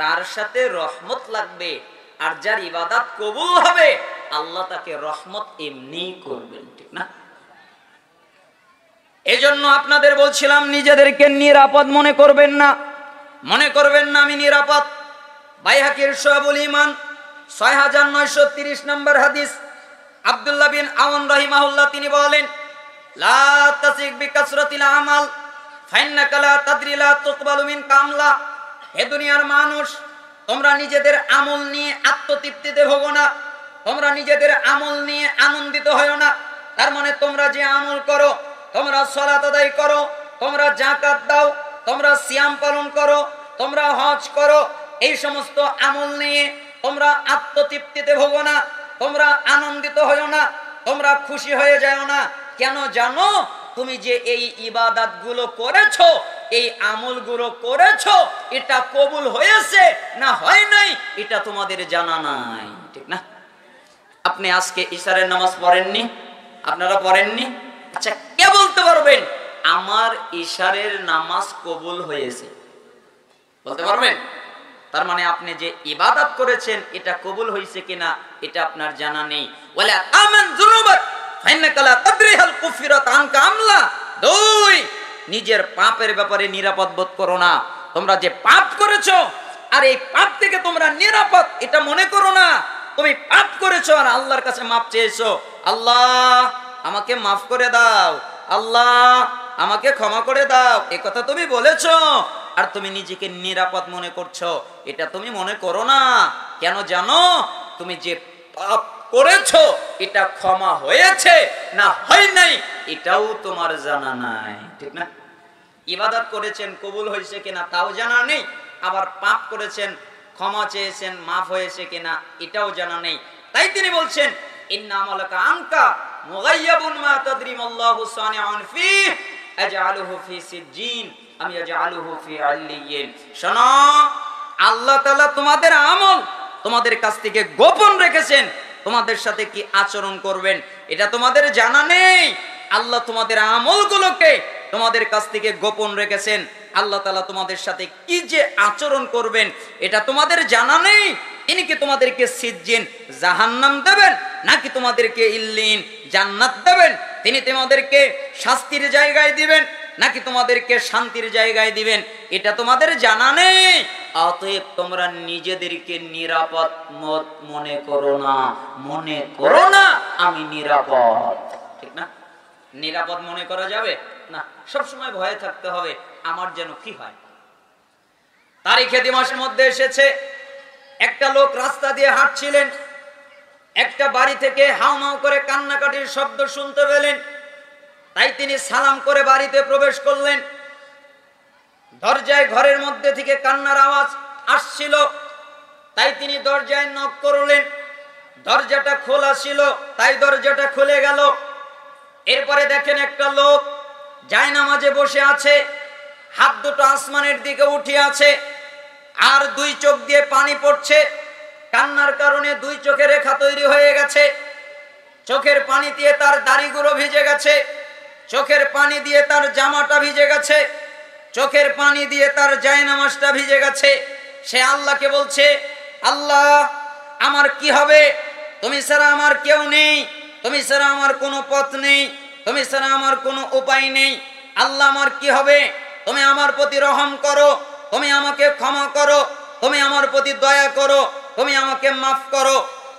তার সাথে রহমত লাগবে। আর যার ইবাদত কবুল হবে আল্লাহ তাকে রহমত এমনি করবেন, ঠিক না? এজন্য আপনাদের বলছিলাম নিজেদেরকে নিরাপদ মনে করবেন না, মনে করবেন না আমি নিরাপদ। বাইহাকির শুআবুল ঈমান ৬৯৩০ নম্বর হাদিস, আব্দুল্লাহ বিন আওন রাহিমাহুল্লাহ তিনি বলেন, লা তাসিক বিকাসরাতিল আমাল ফাইন্নাকা লা তাদরি লা তুকবালু মিন কামলা। হে দুনিয়ার মানুষ, তোমরা নিজেদের আমল নিয়ে আত্মতৃপ্তিতে ভোগো না, তোমরা নিজেদের আমল নিয়ে আনন্দিত হয়ো না। তার মানে তোমরা যে আমল করো, তোমরা সালাত আদায় করো, তোমরা যাকাত দাও, তোমরা সিয়াম পালন করো, তোমরা হজ করো, এই সমস্ত আমল নিয়ে তোমরা আত্মতৃপ্তিতে ভোগো না, তোমরা আনন্দিত হয়ো না, তোমরা খুশি হয়ে যাও না। কেন জানো? তুমি যে এই ইবাদত গুলো করেছো, এই আমলগুলো করেছো, এটা কবুল হয়েছে না হয় নাই এটা তোমাদের জানা নাই, ঠিক না? আপনি আজকে ইশারের নামাজ পড়েননি, আপনারা পড়েননি। আচ্ছা কে বলতে পারবেন আমার ইশারের নামাজ কবুল হয়েছে? বলতে পারবেন? তার মানে আপনি যে ইবাদত করেছেন এটা কবুল হয়েছে কিনা এটা আপনার জানা নেই। ওয়ালা আমান যুনুবাত ফাইন্নাকা লা তাদরিহাল কুফিরাত আনকা আমলা। দুই, নিজের পাপের ব্যাপারে নিরাপদ বোধ করো না। তোমরা যে পাপ করেছো আর এই পাপ থেকে তোমরা নিরাপদ এটা মনে করো না। তুমি পাপ করেছো আর আল্লাহর কাছে মাপ চেয়েছো, আল্লাহ আমাকে মাফ করে দাও, আল্লাহ আমাকে ক্ষমা করে দাও, এ কথা তুমি বলেছো আর তুমি নিজেকে নিরাপদ মনে করছো, এটা তুমি মনে করো না। কেন জানো? তুমি যে পাপ করেছো এটা ক্ষমা হয়েছে না হয় নাই এটাও তোমার জানা নাই, ঠিক না? ইবাদত করেছেন কবুল হয়েছে কিনা তাও জানা নেই, আবার পাপ করেছেন ক্ষমা চেয়েছেন মাফ হয়েছে কিনা এটাও জানা নেই। তাই তিনি বলছেন ইন্না আমালাকা আনকা মুগায়্যাবুন মা তাদরিম আল্লাহু সানিউন ফি আজআলুহু ফি সিজ্জিন আমি আজআলুহু ফি আল্লিয়িন। শোনো, আল্লাহ তাআলা তোমাদের আমল তোমাদের কাছ থেকে গোপন রেখেছেন, তোমাদের সাথে কি আচরণ করবেন এটা তোমাদের জানা নেই। আল্লাহ তোমাদের আমলগুলোকে তোমাদের কাছ থেকে গোপন রেখেছেন। আল্লাহ তাআলা তোমাদের সাথে কি যে আচরণ করবেন এটা তোমাদের জানা নেই। তিনি কি তোমাদেরকে সিজ্জিন জাহান্নাম দেবেন, নাকি তোমাদেরকে ইল্লিন জান্নাত দেবেন? তিনি তোমাদেরকে শাস্তির জায়গায় দিবেন, নাকি তোমাদেরকে শান্তির জায়গায় দিবেন এটা তোমাদের জানা নেই। অতএব তোমরা নিজেদেরকে নিরাপদ মনে করো না আমি নিরাপদ। ঠিক না? নিরাপদ মনে করা যাবে না, সবসময় ভয়ে থাকতে হবে আমার যেন কি হয়। তারিখে দিমাসের মধ্যে এসেছে, একটা লোক রাস্তা দিয়ে হাঁটছিলেন, একটা বাড়ি থেকে হাউমাউ করে কান্নাকাটির শব্দ শুনতে পেলেন। তাই তিনি সালাম করে বাড়িতে প্রবেশ করলেন। দরজায় ঘরের মধ্যে থেকে কান্নার আওয়াজ আসছিল, তাই তিনি দরজায় নক করলেন। দরজাটা খোলা ছিল, তাই দরজাটা খুলে গেল। এরপরে দেখেন একটা লোক জায়নামাজে বসে আছে, হাত দুটো আসমানের দিকে উঠে আছে, আর দুই চোখ দিয়ে পানি পড়ছে। কান্নার কারণে দুই চোখে রেখা তৈরি হয়ে গেছে। চোখের পানি দিয়ে তার দাড়িগুলো ভিজে গেছে, চোখের পানি দিয়ে তার জামাটা ভিজে গেছে, চোখের পানি দিয়ে তার জায়নামাজটা ভিজে গেছে। সে আল্লাহকে বলছে, আল্লাহ আমার কি হবে? তুমি ছাড়া আমার কেউ নেই, তুমি ছাড়া আমার কোনো পথ নেই, তুমি ছাড়া আমার কোনো উপায় নেই। আল্লাহ আমার কি হবে? তুমি আমার প্রতি রহম করো, তুমি আমাকে ক্ষমা করো, তুমি আমার প্রতি দয়া করো, তুমি আমাকে মাফ করো।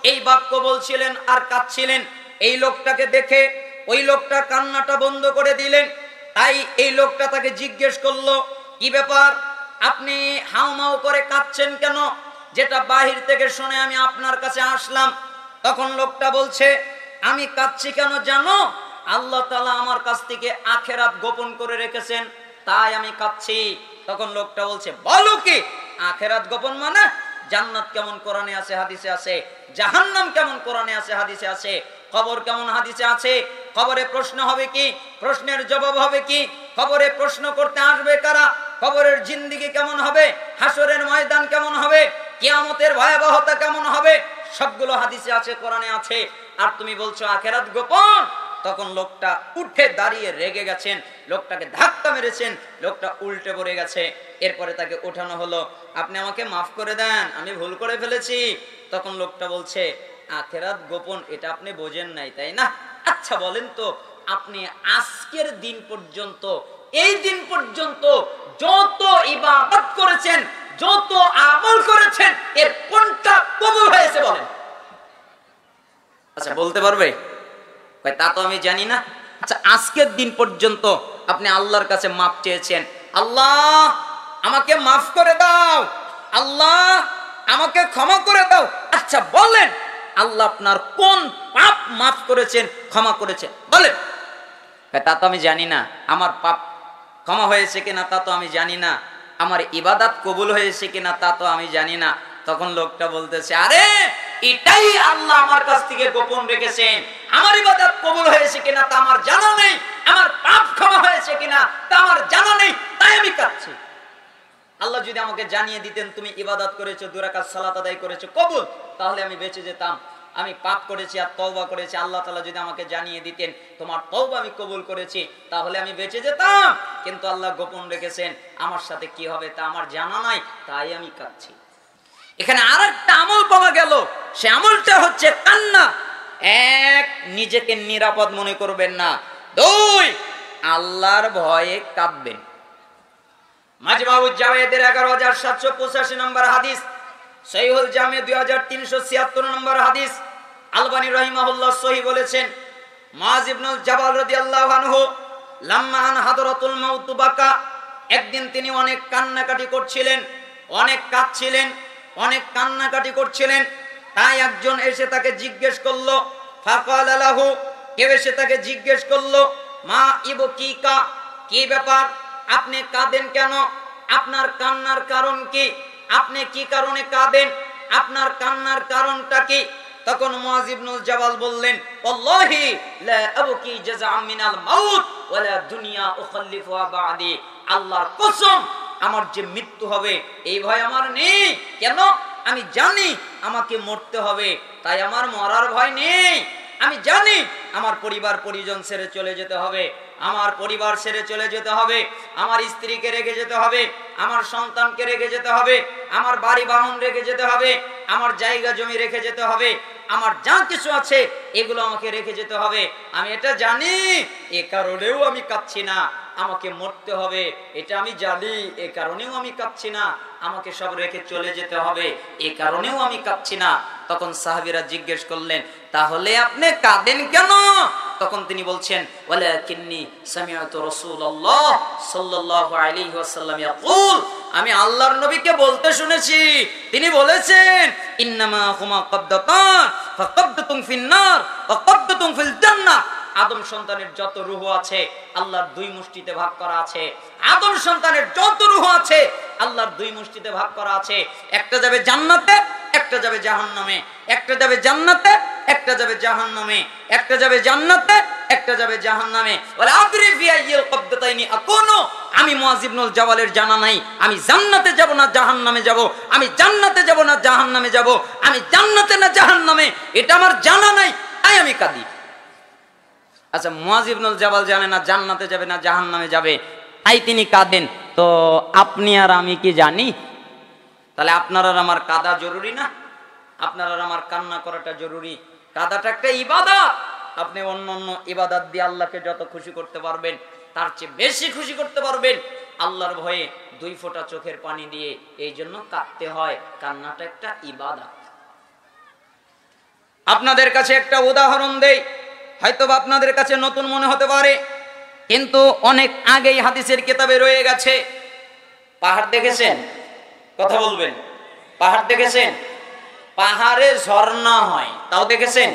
এই বাক্য বলছিলেন আর কাঁদছিলেন। এই লোকটাকে দেখে ওই লোকটা কান্নাটা বন্ধ করে দিলেন। তাই এই লোকটা তাকে জিজ্ঞেস করলো, কি ব্যাপার, আপনি হাউমাউ করে কাঁদছেন কেন? যেটা বাহির থেকে শুনে আমি আপনার কাছে আসলাম। তখন লোকটা বলছে, আমি কাঁদছি কেন জানো? আল্লাহ তাআলা আমার কাছ থেকে আখিরাত গোপন করে রেখেছেন, তাই আমি কাঁদছি। তখন লোকটা বলছে, বলো কি আখিরাত গোপন মানে? জান্নাত কেমন কোরআনে আছে হাদিসে আছে, জাহান্নাম কেমন কোরআনে আছে হাদিসে আছে, কবর কেমন হাদিসে আছে। কবরে প্রশ্ন হবে কি? প্রশ্নের জবাব হবে কি? কবরে প্রশ্ন করতে আসবে কারা? কবরের জিন্দেগি কেমন হবে? হাসরের ময়দান কেমন হবে? কিয়ামতের ভয়াবহতা কেমন হবে? সবগুলো হাদিসে আছে, কোরআনে আছে। আর তুমি বলছো আখিরাত গোপন। তখন লোকটা উঠে দাঁড়িয়ে রেগে গেছেন, লোকটাকে ধাক্কা মেরেছেন, লোকটা উল্টে পড়ে গেছে। এরপরে তাকে ওঠানো হলো, আপনি আমাকে মাফ করে দেন, আমি ভুল করে ফেলেছি। তখন লোকটা বলছে, আখিরাত গোপন এটা আপনি বোঝেন নাই, তাই না? আচ্ছা বলেন তো, আপনি আজকের দিন পর্যন্ত, এই দিন পর্যন্ত যত ইবাদত করেছেন, যত আমল করেছেন, এর কোনটা কবুল হয়েছে বলেন? আচ্ছা বলতে পারবে? তা তো আমি জানি না। আচ্ছা আজকের দিন পর্যন্ত আপনি আল্লাহর কাছে মাফ চেয়েছেন, আল্লাহ আমাকে মাফ করে দাও, আল্লাহ আমাকে ক্ষমা করে দাও। আচ্ছা বলেন, আল্লাহ আপনার কোন পাপ মাফ করেছেন, ক্ষমা করেছেন বলেন? তা তো আমি জানি না। আমার পাপ ক্ষমা হয়েছে কিনা তা তো আমি জানি না, আমার ইবাদত কবুল হয়েছে কিনা তা তো আমি জানি না। তখন লোকটা বলতেছে, আরে এটাই আল্লাহ আমার কাছ থেকে গোপন রেখেছেন, আমার ইবাদত কবুল হয়েছে কিনা তা আমার জানা নেই, আমার পাপ ক্ষমা হয়েছে কিনা তা আমার জানা নেই, তাই আমি কাঁদছি। আল্লাহ যদি আমাকে জানিয়ে দিতেন তুমি ইবাদত করেছো, 2 রাকাত সালাত আদায় করেছো কবুল, তাহলে আমি বেঁচে যেতাম। আমি পাপ করেছি আর তওবা করেছি, আল্লাহ তাআলা যদি আমাকে জানিয়ে দিতেন তোমার তওবা আমি কবুল করেছি, তাহলে আমি বেঁচে যেতাম। কিন্তু আল্লাহ গোপন রেখেছেন, আমার সাথে কি হবে তা আমার জানা নাই, তাই আমি কাঁদছি। এখানে আরেকটা আমল পাওয়া গেল, সে আমলটা হচ্ছে কান্না। 1, নিজেকে নিরাপদ মনে করবেন না। 2, আল্লাহর ভয়ে কাঁদবেন। মাজমাউজ জাওয়ায়েদের 11785 নম্বর হাদিস, সহিহুল জামি 2376 নম্বর হাদিস। আলবানী রাহিমাহুল্লাহ সহিহ বলেছেন, মুআয ইবনুল জাবাল রাদিয়াল্লাহু আনহু লাম্মা আন হাদরাতুল মাউত বাকা, একদিন তিনি অনেক কান্নাকাটি করছিলেন, অনেক কাঁদছিলেন, অনেক কান্নাকাটি করছিলেন। তাই একজন এসে তাকে জিজ্ঞেস করলো, ফাকালা লাহু, কেউ এসে তাকে জিজ্ঞেস করলো, মা ইবকিকা, কি ব্যাপার, আপনি কাঁদেন কেন? আপনার কান্নার কারণ কি? আপনি কি কারণে কাঁদেন? আপনার কান্নার কারণটা কি? তখন মুআয ইবনুল জাবাল বললেন, ওয়াল্লাহি লা আবকি জাযাআম মিনাল মাউত ওয়ালা দুনিয়া উখাল্লিফুহা বাদি, আল্লাহর কসম আমার যে মৃত্যু হবে এই ভয় আমার নেই। কেন? আমি জানি আমাকে মরতে হবে, তাই আমার মরার ভয় নেই। আমি জানি আমার পরিবার পরিজন ছেড়ে চলে যেতে হবে, আমার পরিবার ছেড়ে চলে যেতে হবে, আমার স্ত্রীকে রেখে যেতে হবে, আমার সন্তানকে রেখে যেতে হবে, আমার বাড়ি বাহন রেখে যেতে হবে, আমার জায়গা জমি রেখে যেতে হবে, আমার যা কিছু আছে এগুলো আমাকে রেখে যেতে হবে। আমি এটা জানি, এ কারণেও আমি কাঁদছি না। আমাকে মরতে হবে এটা আমি জানি, এ কারণেও আমি কাঁদছি না। আমাকে সব রেখে চলে যেতে হবে, এ কারণেও আমি কাঁদছি না। তখন সাহাবীরা জিজ্ঞেস করলেন, তাহলে আপনি কাঁদেন কেন? তখন তিনি বলছেন, ওয়ালাকিন্নী সামিআতু রাসূলুল্লাহ সাল্লাল্লাহু আলাইহি ওয়াসাল্লাম ইয়াকুল, আমি আল্লাহর নবীকে বলতে শুনেছি, তিনি বলেছেন, ইন্নামা হুমা কবদাতান ফাকাবদাতুন ফিন নার ওয়া কবদাতুন ফিল জান্নাহ। আদম সন্তানের যত রূহ আছে আল্লাহর দুই মুষ্টিতে ভাগ করা আছে। আদম সন্তানের যত রূহ আছে আল্লাহর দুই মুষ্টিতে ভাগ করা আছে। একটা যাবে জান্নাতে, একটা যাবে জাহান্নামে। একটা যাবে জান্নাতে, একটা যাবে জাহান্নামে। একটা যাবে জান্নাতে, একটা যাবে জাহান্নামে। ওয়ালা আদরি ফি আইয়িল কবদাতাইনি আকুনু। আমি মুআয ইবনুল জাবালের জানা নাই আমি জান্নাতে যাব না জাহান্নামে যাব, আমি জান্নাতে যাব না জাহান্নামে যাব, আমি জান্নাতে না জাহান্নামে এটা আমার জানা নাই, তাই আমি কাঁদি। আচ্ছা, মুআয ইবনুল জাবাল জানে না জান্নাতে যাবে না জাহান্নামে যাবে, তাই তিনি কাঁদেন। তো আপনি আর আমি কি জানি? তাহলে আপনার আর আমার কাঁদা জরুরি না? আপনার আর আমার কান্না করাটা জরুরি। কাঁদাটা একটা ইবাদত। আপনি অন্যান্য ইবাদত দিয়ে আল্লাহকে যত খুশি করতে পারবেন তার চেয়ে বেশি খুশি করতে পারবেন আল্লাহর ভয়ে দুই ফোঁটা চোখের পানি দিয়ে। এই জন্য কাঁদতে হয়, কান্নাটা একটা ইবাদত। আপনাদের কাছে একটা উদাহরণ দেই, হয়তো আপনাদের কাছে নতুন মনে হতে পারে, কিন্তু অনেক আগেই হাদিসের কিতাবে রয়ে গেছে। পাহাড় দেখেছেন? কথা বলবেন। পাহাড় দেখেছেন? পাহাড়ে ঝর্ণা হয়, তাও দেখেছেন?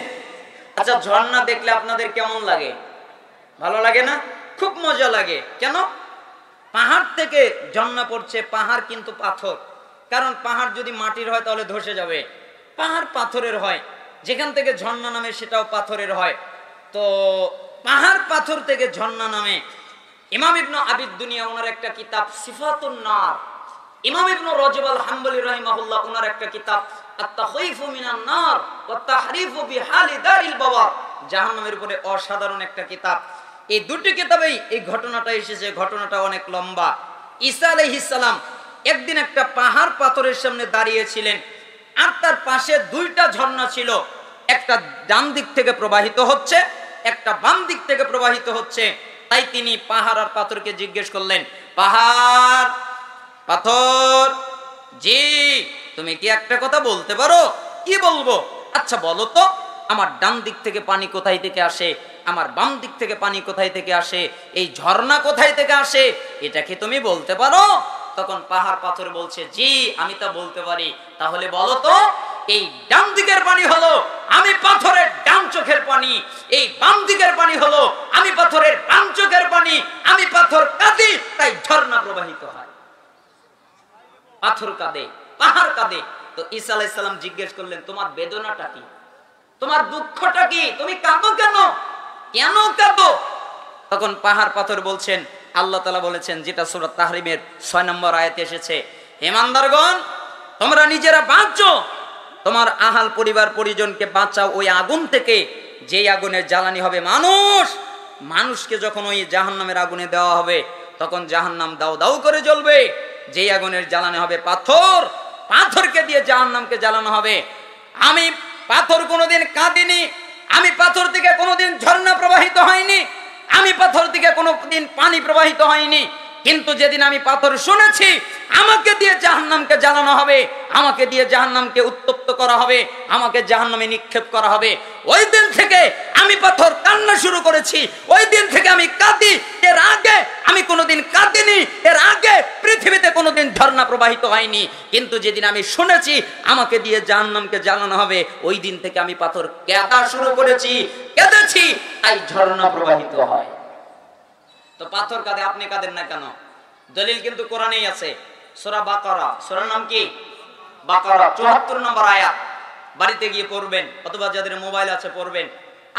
আচ্ছা, ঝর্ণা দেখলে আপনাদের কেমন লাগে? ভালো লাগে না? খুব মজা লাগে। কেন? পাহাড় থেকে ঝর্ণা পড়ছে। পাহাড় কিন্তু পাথর, কারণ পাহাড় যদি মাটির হয় তাহলে ধসে যাবে। পাহাড় পাথরের হয়, যেখান থেকে ঝর্ণা নামে সেটাও পাথরের হয়। তো পাহাড় পাথর থেকে ঝর্ণা নামে। ইমাম ইবনে আবিদ দুনিয়া ওনার একটা কিতাব সিফাতুন নার, ইমাম ইবনে রজব আল হাম্বলি রাহিমাহুল্লাহ ওনার একটা কিতাব আত-তাখয়িফু মিনান নার ওয়া তাহরিফু বিহালি দারিল বাওয়ার, জাহান্নামের উপরে অসাধারণ একটা কিতাব। এই দুটি কিতাবেই এই ঘটনাটা এসেছে। ঘটনাটা অনেক লম্বা। ঈসা আলাইহিস সালাম একদিন একটা পাহাড় পাথরের সামনে দাঁড়িয়েছিলেন, আর তার পাশে দুইটা ঝর্ণা ছিল। একটা ডান দিক থেকে প্রবাহিত হচ্ছে, একটা বাম দিক থেকে প্রবাহিত হচ্ছে। তাই তিনি পাহাড় আর পাথরকে জিজ্ঞেস করলেন, পাহাড় পাথর, জি তুমি কি একটা কথা বলতে পারো? কি বলবো? আচ্ছা বলো তো, আমার ডান দিক থেকে পানি কোথায় থেকে আসে, আমার বাম দিক থেকে পানি কোথায় থেকে আসে, এই ঝর্ণা কোথায় থেকে আসে, এটা কি তুমি বলতে পারো? তখন পাহাড় পাথর বলছে, জি আমি তা বলতে পারি। তাহলে বলো তো, এই ডান দিকের পানি হলো আমি পাথরের ডান চোখের পানি, এই বাম দিকের পানি হলো আমি পাথরের বাম চোখের পানি। আমি পাথর কাঁদি, তাই ঝর্ণা প্রবাহিত হয়। পাথর কাঁদে, পাহাড় কাঁদে। তো ঈসা আলাইহিস সালাম জিজ্ঞেস করলেন, তোমার বেদনাটা কি, তোমার দুঃখটা কি, তুমি কাঁদো কেন, কেন কাঁদো? তখন পাহাড় পাথর বলছেন, আল্লাহ তাআলা বলেছেন, যেটা সূরা তাহরিমের 6 নম্বর আয়াতে এসেছে, ইমানদারগণ তোমরা নিজেরা বাঁচো, তোমার আহাল পরিবার পরিজনকে বাঁচাও ওই আগুন থেকে, যেই আগুনের জ্বালানি হবে মানুষ। মানুষকে যখন ওই জাহান্নামের আগুনে দেওয়া হবে তখন জাহান্নাম দাউ দাউ করে জ্বলবে। যেই আগুনের জ্বালানি হবে পাথর, পাথরকে দিয়ে জাহান্নামকে জ্বালানো হবে। আমি পাথর কোনোদিন কাঁদিনি, আমি পাথর থেকে কোনোদিন ঝর্ণা প্রবাহিত হয়নি, আমি পাথর থেকে কোনোদিন পানি প্রবাহিত হয়নি। কিন্তু যেদিন আমি পাথর শুনেছি আমাকে দিয়ে জাহান্নামকে জ্বালানো হবে, আমাকে দিয়ে জাহান্নামকে উত্তপ্ত করা হবে, আমাকে জাহান্নামে নিক্ষেপ করা হবে, ওই দিন থেকে আমি পাথর কান্না শুরু করেছি। ওই দিন থেকে আমি কাঁদি। এর আগে আমি কোনোদিন কাঁদিনি, এর আগে পৃথিবীতে কোনোদিন ঝর্ণা প্রবাহিত হয়নি। কিন্তু যেদিন আমি শুনেছি আমাকে দিয়ে জাহান্নামকে জ্বালানো হবে, ওই দিন থেকে আমি পাথর কাঁদা শুরু করেছি, কেঁদেছি, তাই ঝর্ণা প্রবাহিত হয়। তো পাথর কাঁদে, আপনি কাঁদেন না কেন? দলিল কিন্তু কোরআনেই আছে। সূরা বাকারা, সূরার নাম কি? বাকারা, 74 নম্বর আয়াত। বাড়িতে গিয়ে পড়বেন, অথবা যাদের মোবাইল আছে পড়বেন।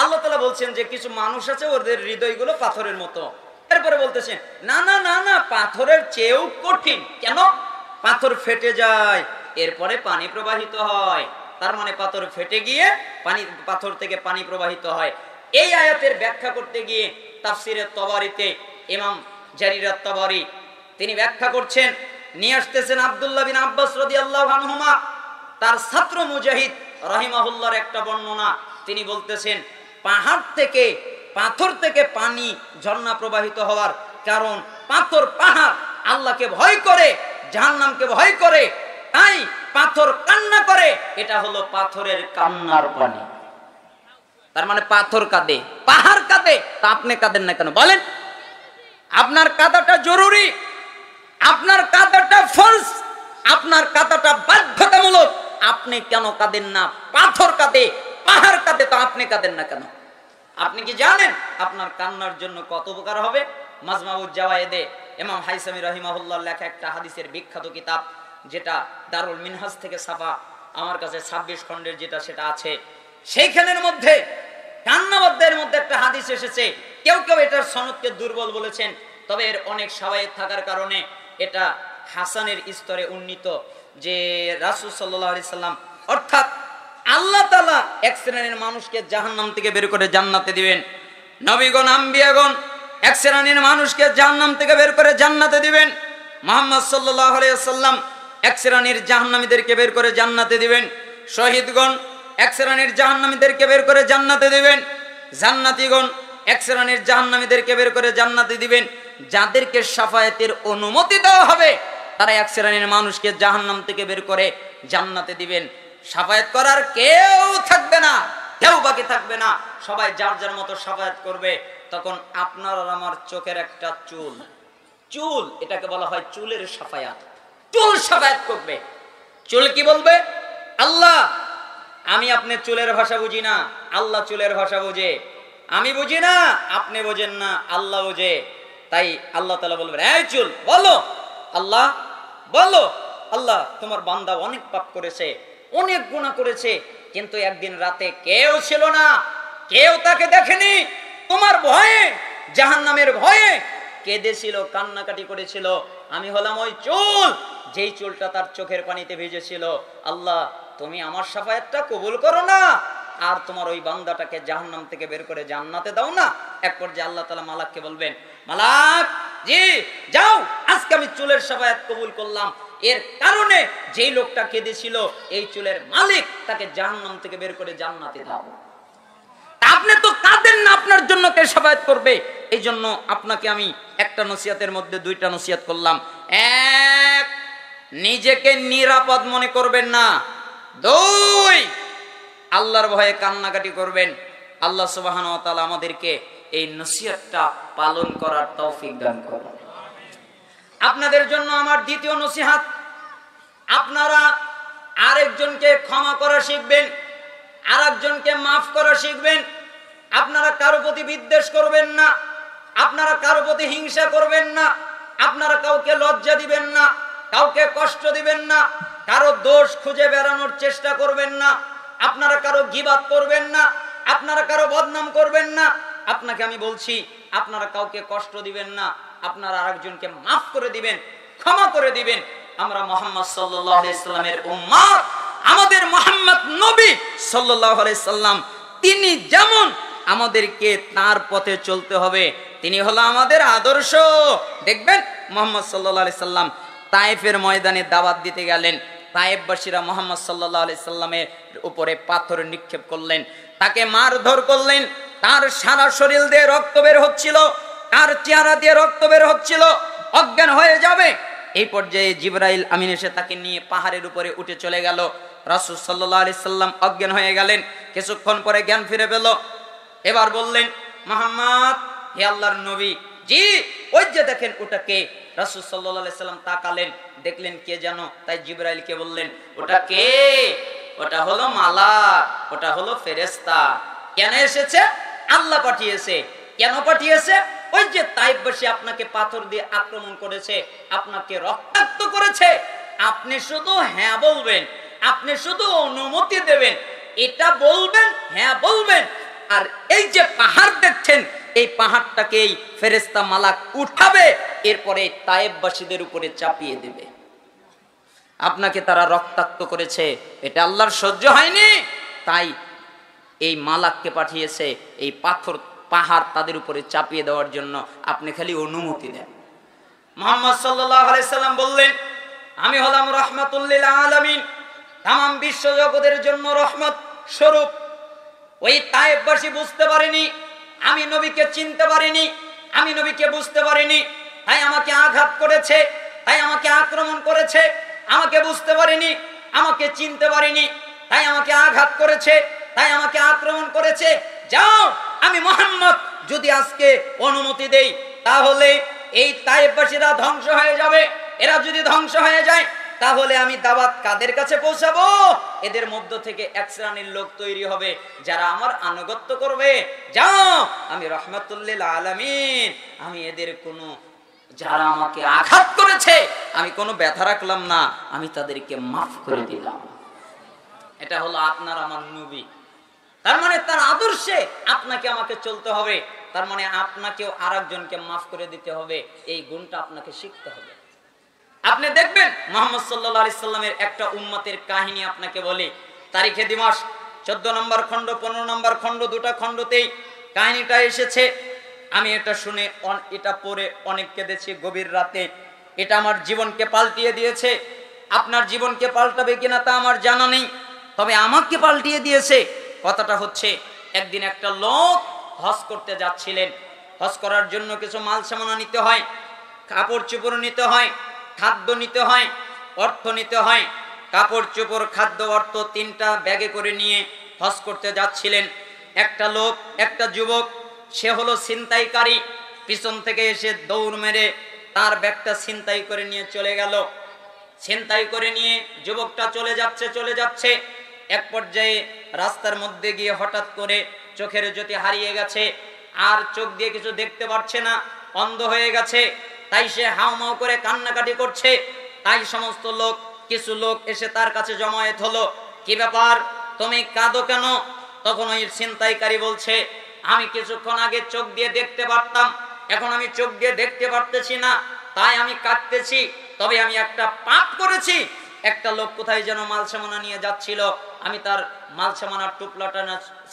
আল্লাহ তাআলা বলছেন যে কিছু মানুষ আছে ওদের হৃদয়গুলো পাথরের মতো। এরপরে বলতেছেন, না না না না, পাথরের চেয়েও কঠিন। কেন? পাথর ফেটে যায়, এরপরে পানি প্রবাহিত হয়। তার মানে পাথর ফেটে গিয়ে পাথর থেকে পানি প্রবাহিত হয়। এই আয়াতের ব্যাখ্যা করতে গিয়ে তাফসিরে তবারিতে ইমাম জারির আত-তাবারি তিনি ব্যাখ্যা করছেন, নিয়ে আসতেছেন আব্দুল্লাহ বিন আব্বাস রাদিয়াল্লাহু আনহুমা তার ছাত্র মুজাহিদ রাহিমাহুল্লাহর একটা বর্ণনা। তিনি বলতেছেন, পাথর থেকে পানি ঝর্ণা প্রবাহিত হওয়ার কারণ পাথর পাহাড় আল্লাহকে ভয় করে, জাহান্নামকে ভয় করে, তাই পাথর কান্না করে। এটা হলো পাথরের কান্নার পানি। তার মানে পাথর কাঁদে, পাহাড় কাঁদে, তা আপনি কাঁদেন না কেন বলেন? আপনার কাঁদাটা জরুরি, আপনার কাঁদাটা ফরজ, আপনার কাঁদাটা বাধ্যতামূলক। আপনি কেন কাঁদেন না? পাথর কাঁদে, পাহাড় কাঁদে, তো আপনি কাঁদেন না কেন? আপনি কি জানেন আপনার কান্নার জন্য কত উপকার হবে? মাজমাউজ জাওয়ায়েদে ইমাম হাইসামি রাহিমাহুল্লাহর লেখা একটা হাদিসের বিখ্যাত কিতাব, যেটা দারুল মিনহাজ থেকে ছাপা, আমার কাছে 26 খণ্ডের যেটা সেটা আছে, সেইখানের মধ্যে কান্নাবাদ্যের মধ্যে একটা হাদিস এসেছে। কেউ কেউ এটার সনদকে দুর্বল বলেছেন, তবে এর অনেক শাওয়াহিদ থাকার কারণে এটা হাসানের স্তরে উন্নীত, যে রাসূল সাল্লাল্লাহু আলাইহি সাল্লাম অর্থাৎ আল্লাহ তাআলা এক শ্রেণীর মানুষকে জাহান্নাম থেকে বের করে জান্নাতে দিবেন। নবীগণ, আম্বিয়াগণ এক শ্রেণীর মানুষকে জাহান্নাম থেকে বের করে জান্নাতে দিবেন। মুহাম্মদ সাল্লাল্লাহু আলাইহি ওয়াসাল্লাম এক শ্রেণীর জাহান্নামীদেরকে বের করে জান্নাতে দিবেন। শহীদগণ এক শ্রেণীর জাহান্নামীদেরকে বের করে জান্নাতে দিবেন। জান্নাতীগণ এক শ্রেণীর জাহান্নামীদেরকে বের করে জান্নাতে দিবেন। যাদেরকে শাফায়াতের অনুমতি দেওয়া হবে তারা এক শ্রেণীর মানুষকে জাহান্নাম থেকে বের করে জান্নাতে দিবেন। শাফায়াত করার কেউ থাকবে না, কেউ বাকি থাকবে না, সবাই যার যার মতো শাফায়াত করবে। তখন আপনার আর আমার চোখের একটা চুল, এটাকে বলা হয় চুলের শাফায়াত। চুল শাফায়াত করবে। চুল কি বলবে? আল্লাহ, আমি আপনার চুলের ভাষা বুঝি না, আল্লাহ চুলের ভাষা বুঝে। আমি বুঝি না, আপনি বোঝেন না, আল্লাহ বুঝে। তাই আল্লাহ তাআলা বলবেন, এই চুল বলো, আল্লাহ বলো, আল্লাহ তোমার বান্দা অনেক পাপ করেছে, অনেক গুনাহ করেছে, কিন্তু একদিন রাতে কেউ ছিল না, কেউ তাকে দেখেনি। তোমার ভয়ে, জাহান্নামের ভয়ে কেঁদেছিল, কান্নাকাটি করেছিল। আমি হলাম ওই চুল, যেই চুলটা তার চোখের পানিতে ভিজেছিল। আল্লাহ, তুমি আমার শাফায়াতটা কবুল করো না, আর তোমার ওই বান্দাটাকে জাহান্নাম থেকে বের করে জান্নাতে দাও না। এক পর্যায়ে আল্লাহ তাআলা মালাককে বলবেন, মালাক জি যাও, আজকে আমি চুলের শাফায়াত কবুল করলাম। এর কারণে যেই লোকটা কেঁদেছিল, এই চুলের মালিক, তাকে জাহান্নাম থেকে বের করে জান্নাতে দাও। আপনি তো কাঁদেন না, আপনার জন্য কে শাফায়াত করবে? এই জন্য আপনাকে আমি একটা নসিহতের মধ্যে দুইটা নসিহত করলাম। এক, নিজেকে নিরাপদ মনে করবেন না। দুই, আল্লাহর ভয়ে কান্নাকাটি করবেন। আল্লাহ সুবহানাহু ওয়া তাআলা আমাদেরকে এই নসিহতটা পালন করার তৌফিক দান করুন। আপনাদের জন্য আমার দ্বিতীয় নসিহত, আপনারা আরেকজনকে ক্ষমা করা শিখবেন, আরেকজনকে মাফ করা শিখবেন। আপনারা কারো প্রতি বিদ্বেষ করবেন না, আপনারা কারো প্রতি হিংসা করবেন না, আপনারা কাউকে লজ্জা দিবেন না, কাউকে কষ্ট দিবেন না, কারো দোষ খুঁজে বেড়ানোর চেষ্টা করবেন না, আপনারা কারো গীবাত করবেন না, আপনারা কারো বদনাম করবেন না। আপনাকে আমি বলছি, আপনারা কাউকে কষ্ট দিবেন না, আপনারা আরেকজনকে মাফ করে দিবেন, ক্ষমা করে দিবেন। আমরা মুহাম্মদ সাল্লাল্লাহু আলাইহি সাল্লামের উম্মত, আমাদের মুহাম্মদ নবী সাল্লাল্লাহু আলাইহি সাল্লাম, তিনি যেমন আমাদেরকে তার পথে চলতে হবে, তিনি হলো আমাদের আদর্শ। দেখবেন মুহাম্মদ সাল্লাল্লাহু আলাইহি সাল্লাম তায়েফের ময়দানে দাওয়াত দিতে গেলেন। তায়েফবাসীরা মুহাম্মদ সাল্লাল্লাহু আলাইহি সাল্লামের উপরে পাথর নিক্ষেপ করলেন, তাকে মারধর করলেন, তার সারা শরীর দিয়ে রক্ত বের হচ্ছিল, তার চেহারা দিয়ে রক্ত বের হচ্ছিল, অজ্ঞান হয়ে যাবে। এই পর্যায়ে জিবরাইল আমিন এসে তাকে নিয়ে পাহাড়ের উপরে উঠে চলে গেল। রাসূল সাল্লাল্লাহু আলাইহি সাল্লাম অজ্ঞান হয়ে গেলেন। কিছুক্ষণ পরে জ্ঞান ফিরে পেল। এবার বললেন, মুহাম্মদ, হে আল্লাহর নবী, জি ওই যে দেখেন ওটা কে? রাসূল সাল্লাল্লাহু আলাইহি সাল্লাম তাকালেন, দেখলেন কে যেন, তাই জিবরাইলকে বললেন, ওটা কে? ওটা হলো মালাক, ওটা হলো ফেরেশতা। কেন এসেছে? আল্লাহ পাঠিয়েছে। কেন পাঠিয়েছে? ওই যে তায়েফবাসী আপনাকে পাথর দিয়ে আক্রমণ করেছে, আপনাকে রক্তাক্ত করেছে, আপনি শুধু হ্যাঁ বলবেন, আপনি শুধু অনুমতি দেবেন, এটা বলবেন, হ্যাঁ বলবেন। আর এই যে পাহাড় দেখছেন, এই পাহাড়টাকে এই ফেরেশতা মালাক উঠাবে, এরপরে তায়েফবাসীদের উপরে চাপিয়ে দেবে। আপনাকে তারা রক্তাক্ত করেছে, এটা আল্লাহর সহ্য হয়নি, তাই এই মালাককে পাঠিয়েছে এই পাথর পাহাড় তাদের উপরে চাপিয়ে দেওয়ার জন্য, আপনি খালি অনুমতি দেন। মুহাম্মদ সাল্লাল্লাহু আলাইহি সাল্লাম বললেন, আমি হলাম রাহমাতুল লিল আলামিন, তামাম বিশ্ব জগতের জন্য রহমত স্বরূপ। ওই তায়েফবাসী বুঝতে পারেনি, আমি নবীকে চিনতে পারিনি, আমি নবীকে বুঝতে পারিনি, তাই আমাকে আঘাত করেছে, তাই আমাকে আক্রমণ করেছে। আমাকে বুঝতে পারিনি, আমাকে চিনতে পারিনি, তাই আমাকে আঘাত করেছে, তাই আমাকে আক্রমণ করেছে। যাও, আমি মুহাম্মদ যদি আজকে অনুমতি দেই তাহলে এই তায়েফবাসীরা ধ্বংস হয়ে যাবে। এরা যদি ধ্বংস হয়ে যায় তাহলে আমি দাওয়াত কাদের কাছে পৌঁছাবো? এদের মধ্য থেকে এক শ্রেণীর লোক তৈরি হবে যারা আমার আনুগত্য করবে। যাও, আমি রাহমাতুল লিল আলামিন, আমি এদের কোনো, যারা আমাকে আঘাত করেছে আমি কোনো ব্যথা রাখলাম না, আমি তাদেরকে মাফ করে দিলাম। এটা হলো আপনার আমার নবী। তার মানে তার আদর্শে আপনাকে আমাকে চলতে হবে, তার মানে আপনাকেও আরেকজনকে মাফ করে দিতে হবে, এই গুণটা আপনাকে শিখতে হবে। আপনি দেখবেন মুহাম্মদ সাল্লাল্লাহু আলাইহি সাল্লামের একটা উম্মতের কাহিনী আপনাকে বলি। তারিখে দিমাস 14 নম্বর খণ্ড 15 নম্বর খণ্ড, দুটা খণ্ডতেই কাহিনীটা এসেছে। আমি এটা শুনে, এটা পড়ে অনেক কেঁদেছি গভীর রাতে। এটা আমার জীবনকে পাল্টিয়ে দিয়েছে। আপনার জীবনকে পাল্টাবে কিনা তা আমার জানা নেই, তবে আমাকে পাল্টিয়ে দিয়েছে। কথাটা হচ্ছে, একদিন একটা লোক হজ করতে যাচ্ছিলেন। হজ করার জন্য কিছু মাল সামানা নিতে হয়, কাপড় চোপড় নিতে হয়, খাদ্য নিতে হয়, অর্থ নিতে হয়। কাপড় চোপড়, খাদ্য, অর্থ তিনটা ব্যাগে করে নিয়ে হজ করতে যাচ্ছিলেন। একটা লোক, একটা যুবক, সে হলো ছিনতাইকারী, পিছন থেকে এসে দৌড় মেরে তার ব্যাগটা ছিনতাই করে নিয়ে চলে গেল। ছিনতাই করে নিয়ে যুবকটা চলে যাচ্ছে। এক পর্যায়ে রাস্তার মধ্যে গিয়ে হঠাৎ করে চোখের জ্যোতি হারিয়ে গেছে, আর চোখ দিয়ে কিছু দেখতে পারছে না, অন্ধ হয়ে গেছে। তাই সে হাউমাউ করে কান্নাকাটি করছে। তাই সমস্ত লোক, কিছু লোক এসে তার কাছে জমায়েত হলো। কি ব্যাপার, তুমি কাঁদো কেন? তখন ওই ছিনতাইকারী বলছে, আমি কিছুক্ষণ আগে চোখ দিয়ে দেখতে পারতাম, এখন আমি চোখ দিয়ে দেখতে পারতেছি না, তাই আমি কাঁদতেছি। তবে আমি একটা পাপ করেছি। একটা লোক কোথায় যেন মাল সামানা নিয়ে যাচ্ছিল, আমি তার মাল সামানার টুকলাটা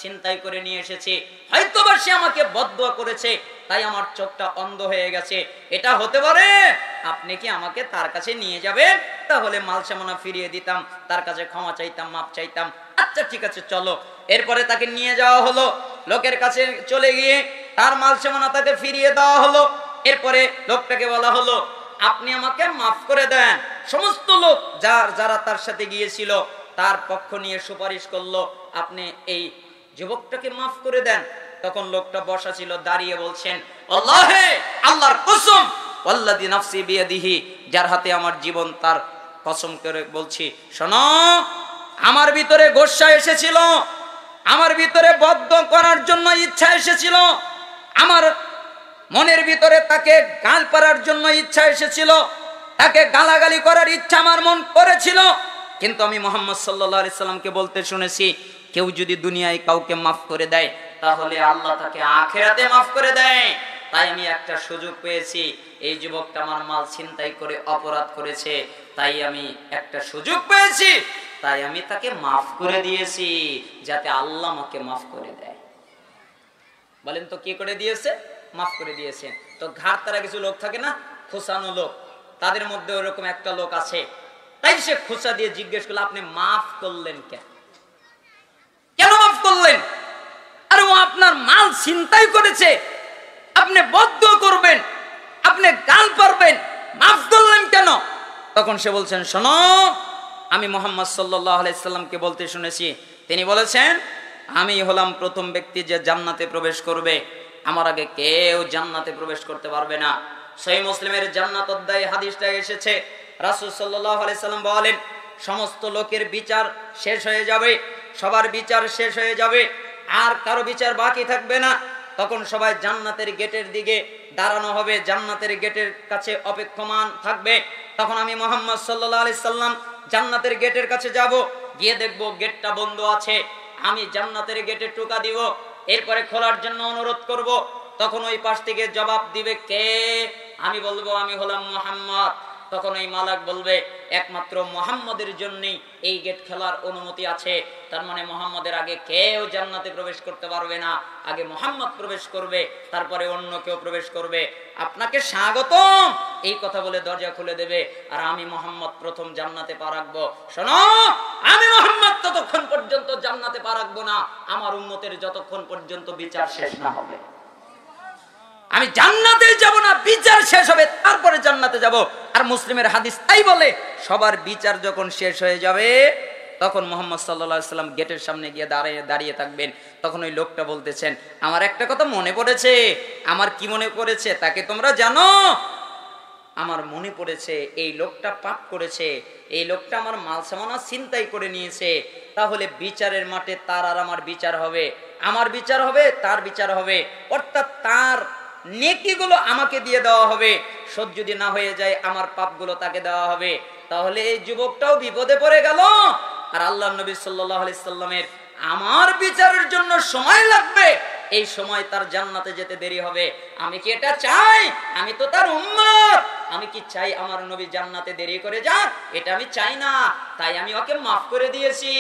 ছিনতাই করে নিয়ে এসেছি। হয়তোবা সে আমাকে বদদুয়া করেছে, তাই আমার চোখটা অন্ধ হয়ে গেছে। এটা হতে পারে। আপনি কি আমাকে তার কাছে নিয়ে যাবেন? তাহলে মাল সামানা ফিরিয়ে দিতাম, তার কাছে ক্ষমা চাইতাম, মাপ চাইতাম। আচ্ছা ঠিক আছে, চলো। এরপরে তাকে নিয়ে যাওয়া হলো লোকের কাছে। চলে গিয়ে তার মাল সামানা তাকে ফিরিয়ে দেওয়া হলো। এরপরে লোকটাকে বলা হলো, আপনি আমাকে মাফ করে দেন। সমস্ত লোক যারা তার সাথে গিয়েছিল তার পক্ষ নিয়ে সুপারিশ করলো, আপনি এই যুবকটাকে মাফ করে দেন। তখন লোকটা বসা ছিল, দাঁড়িয়ে বলছেন, আল্লাহে, আল্লাহর কসম, ওয়াল্লাযী নাফসি বিয়াদিহি, যার হাতে আমার জীবন, তার কসম করে বলছি, শোনো, আমার ভিতরে গোসা এসেছিল, আমার ভিতরে বদ্ধ করার জন্য ইচ্ছা এসেছিল, আমার মনের ভিতরে তাকে গাল পাড়ার জন্য ইচ্ছা এসেছিল, তাকে গালাগালি করার ইচ্ছা আমার মন করেছিল। কিন্তু আমি মুহাম্মদ সাল্লাল্লাহু আলাইহি সাল্লামকে বলতে শুনেছি, কেউ যদি দুনিয়ায় কাউকে মাফ করে দেয় তাহলে আল্লাহ তাকে আখিরাতে মাফ করে দেয়। তাই আমি একটা সুযোগ পেয়েছি, এই যুবকটা আমার মাল ছিনতাই করে অপরাধ করেছে, তাই আমি একটা সুযোগ পেয়েছি, তাই আমি তাকে মাফ করে দিয়েছি, যাতে আল্লাহ আমাকে মাফ করে দেয়। বলেন তো কি করে দিয়েছে? মাফ করে দিয়েছেন। তো ঘাট তারা কিছু লোক থাকে না, খোসানো লোক, তাদের মধ্যে ওরকম একটা লোক আছে। তাই সে খোসা দিয়ে জিজ্ঞেস করলো, আপনি মাফ করলেন কেন? কেন মাফ করলেন? আরে ও আপনার মাল ছিনতাই করেছে, আপনি বদদুয়া করবেন, আপনি গাল পারবেন, মাফ করলেন কেন? তখন সে বলছেন, শোনো, আমি মুহাম্মদ সাল্লাল্লাহু আলাইহি সাল্লামকে বলতে শুনেছি, তিনি বলেছেন, আমি হলাম প্রথম ব্যক্তি যে জান্নাতে প্রবেশ করবে, আমার আগে কেউ জান্নাতে প্রবেশ করতে পারবে না। সহিহ মুসলিমের জান্নাত অধ্যায়ে হাদিসটা এসেছে। রাসূল সাল্লাল্লাহু আলাইহি সাল্লাম বলেন, সমস্ত লোকের বিচার শেষ হয়ে যাবে, সবার বিচার শেষ হয়ে যাবে, আর কারো বিচার বাকি থাকবে না। তখন সবাই জান্নাতের গেটের দিকে দাঁড়ানো হবে, জান্নাতের গেটের কাছে অপেক্ষমান থাকবে। তখন আমি মুহাম্মদ সাল্লাল্লাহু আলাইহি সাল্লাম জান্নাতের গেটের কাছে যাব, গিয়ে দেখব গেটটা বন্ধ আছে। আমি জান্নাতের গেটে টোকা দিব, এরপরে খোলার জন্য অনুরোধ করব। তখন ওই পাশ থেকে জবাব দিবে কে? আমি বলবো, আমি হলাম মুহাম্মদ। তখন ওই মালাক বলবে একমাত্র মুহাম্মদের জন্যই এই গেট খোলার অনুমতি আছে। তার মানে মুহাম্মদের আগে কেউ জান্নাতে প্রবেশ করতে পারবে না, আগে মুহাম্মদ প্রবেশ করবে, তারপরে অন্য কেউ প্রবেশ করবে। আপনাকে স্বাগতম এই কথা বলে দরজা খুলে দেবে, আর আমি মুহাম্মদ প্রথম জান্নাতে পা রাখবো। শোনো, আমি মুহাম্মদ ততক্ষণ পর্যন্ত জান্নাতে পা রাখবো না আমার উম্মতের যতক্ষণ পর্যন্ত বিচার শেষ না হবে। আমি জান্নাতে যাব না, বিচার শেষ হবে তারপরে জান্নাতে যাব। আর মুসলিমের হাদিস তাই বলে, সবার বিচার যখন শেষ হয়ে যাবে তখন মুহাম্মদ সাল্লাল্লাহু আলাইহি সাল্লাম গেটের সামনে গিয়ে দাঁড়িয়ে থাকবেন। তখন ওই লোকটা বলতেছেন, আমার একটা কথা মনে পড়েছে। আমার কি মনে পড়েছে তাকে তোমরা জানো? আমার মনে পড়েছে এই লোকটা পাপ করেছে, এই লোকটা আমার মাল সামানা ছিনতাই করে নিয়েছে। তাহলে বিচারের মাঠে তার আর আমার বিচার হবে, আমার বিচার হবে, তার বিচার হবে। অর্থাৎ তার নেকিগুলো আমাকে দিয়ে দেওয়া হবে, শোধ যদি না হয়ে যায় আমার পাপগুলো তাকে দেওয়া হবে। তাহলে এই যুবকটাও বিপদে পড়ে গেল, আর আল্লাহর নবী সাল্লাল্লাহু আলাইহি সাল্লামের আমার বিচারের জন্য সময় লাগবে, এই সময় তার জান্নাতে যেতে দেরি হবে। আমি কি এটা চাই? আমি তো তার উম্মত, আমি কি চাই আমার নবী জান্নাতে দেরি করে যাক? এটা আমি চাই না। তাই আমি ওকে মাফ করে দিয়েছি,